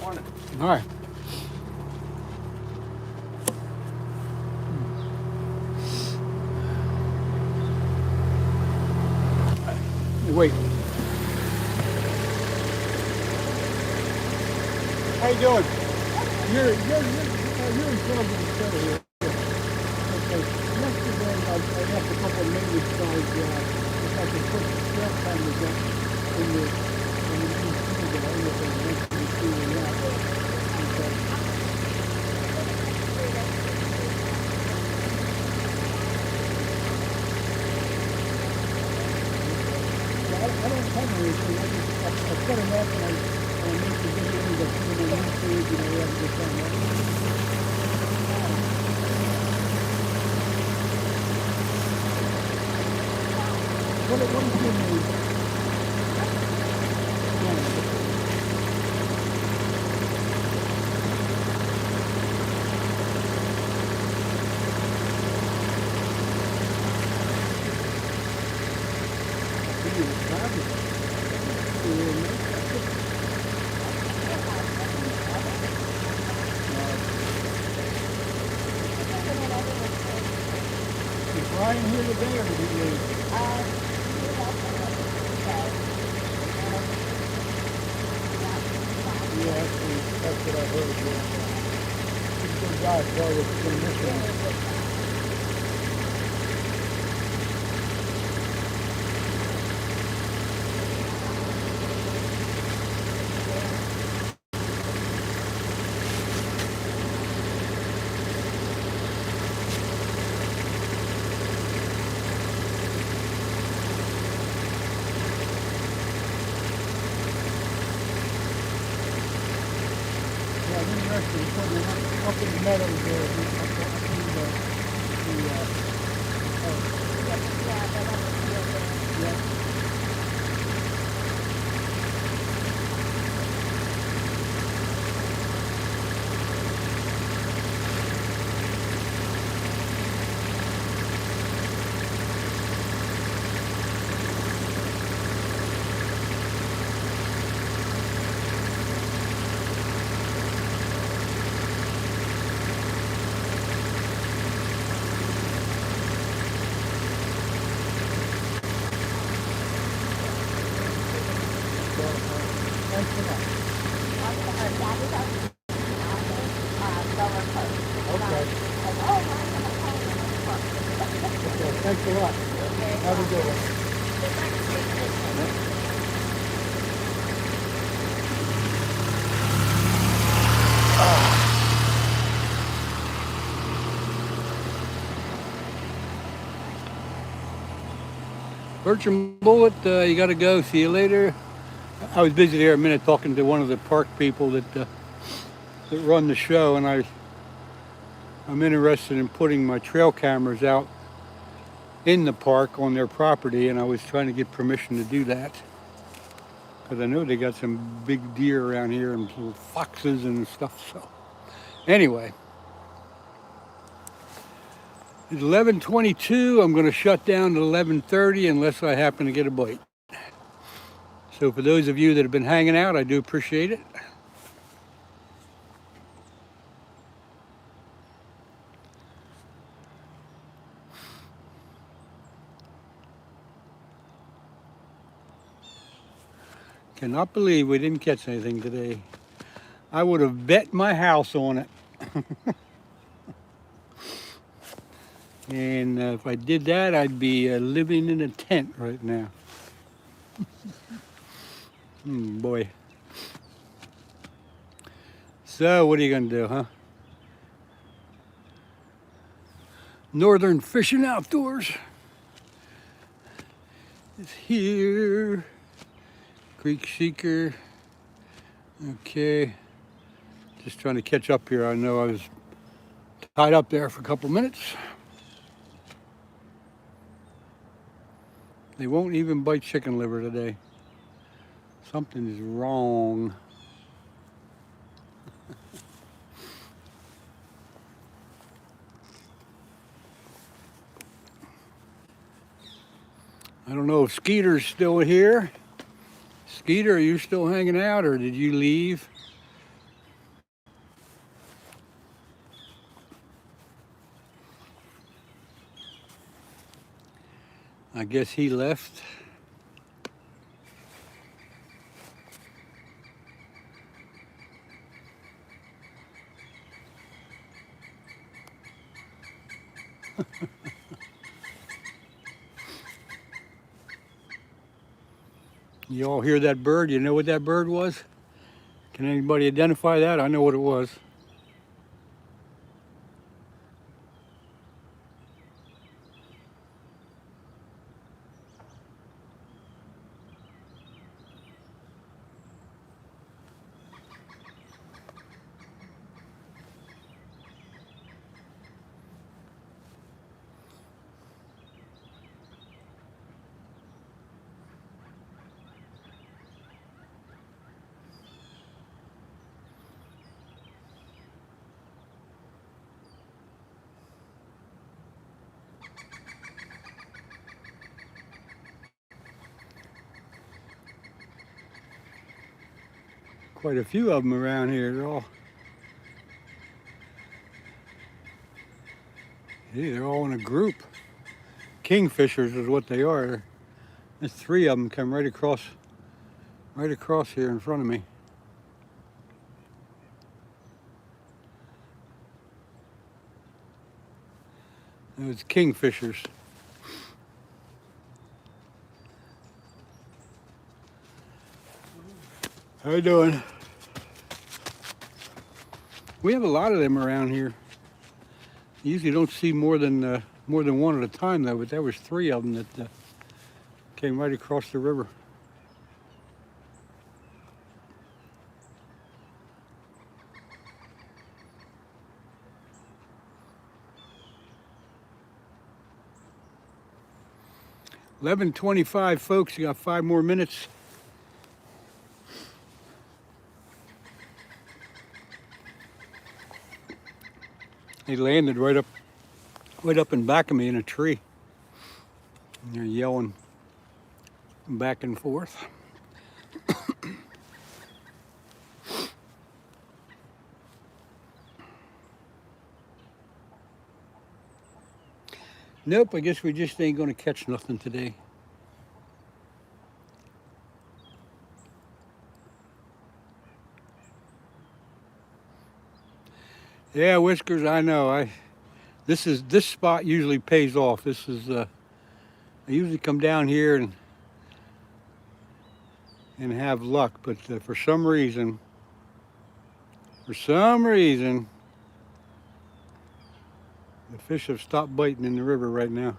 Morning. All right. Wait. How you doing? You're in charge of the show here. Okay. Yesterday I asked a couple of maintenance guys if I could put the trail cameras up in the don't have anything. I put them up and I make the videos. I put them on YouTube. You know, we have a good time. What is your name? Is Brian here today or did he leave? Yeah, that's what I heard. Yeah. He's a good guy, so it's going to miss him. Yeah, I'm interested in putting them up in the meadows there. Yeah. Thanks a lot. Okay. Okay, thanks a lot. Have a good one. Birch and Bullet, you got to go. See you later. I was busy there a minute talking to one of the park people that run the show, and I'm interested in putting my trail cameras out in the park on their property, and I was trying to get permission to do that because I know they got some big deer around here and little foxes and stuff. So anyway, it's 11:22. I'm going to shut down at 11:30 unless I happen to get a bite. So for those of you that have been hanging out, I do appreciate it. Cannot believe we didn't catch anything today. I would have bet my house on it. And if I did that, I'd be living in a tent right now. Boy. So what are you gonna do, huh? Northern Fishing Outdoors is here. Creek Seeker. Okay. Just trying to catch up here. I know I was tied up there for a couple minutes. They won't even bite chicken liver today. Something is wrong. I don't know if Skeeter's still here. Skeeter, are you still hanging out or did you leave? I guess he left. You all hear that bird? You know what that bird was? Can anybody identify that? I know what it was. quite a few of them around here. They're all in a group. Kingfishers is what they are. There's 3 of them come right across here in front of me. Those kingfishers. How you doing? We have a lot of them around here. You usually don't see more than one at a time though, but there was 3 of them that came right across the river. $11:25, folks. You got 5 more minutes. They landed right up in back of me in a tree. And they're yelling back and forth. Nope, I guess we just ain't gonna catch nothing today. Yeah, Whiskers, I know. This spot usually pays off. This is I usually come down here and have luck, but for some reason, the fish have stopped biting in the river right now.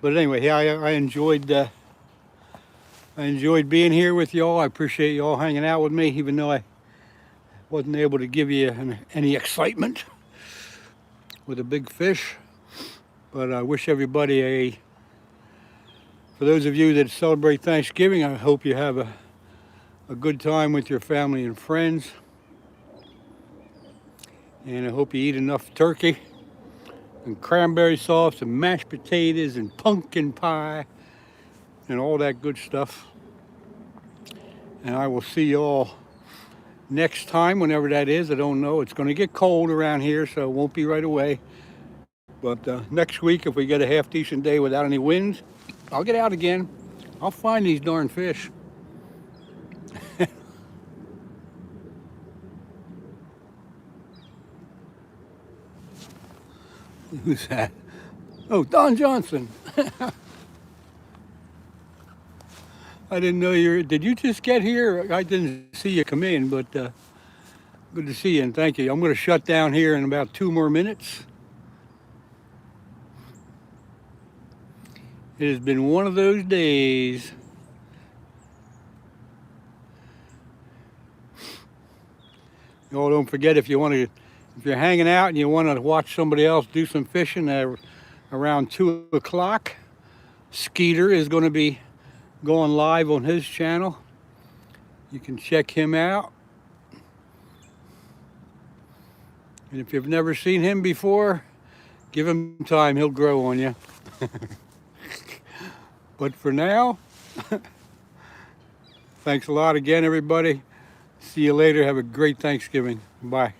But anyway, yeah, I enjoyed being here with y'all. I appreciate y'all hanging out with me, even though I wasn't able to give you any excitement with a big fish. But I wish everybody for those of you that celebrate Thanksgiving, I hope you have a good time with your family and friends. And I hope you eat enough turkey and cranberry sauce and mashed potatoes and pumpkin pie and all that good stuff. And I will see you all next time, whenever that is. I don't know. It's going to get cold around here, so it won't be right away. But next week, if we get a half decent day without any winds, I'll get out again. I'll find these darn fish. Who's that? Oh, Don Johnson. I didn't know did you just get here? I didn't see you come in, but good to see you and thank you. I'm going to shut down here in about 2 more minutes. It has been one of those days. Y'all don't forget, if you're hanging out and you want to watch somebody else do some fishing around 2 o'clock, Skeeter is going to be going live on his channel. You can check him out. And if you've never seen him before, give him time, he'll grow on you. But for now, thanks a lot again, everybody. See you later. Have a great Thanksgiving. Bye.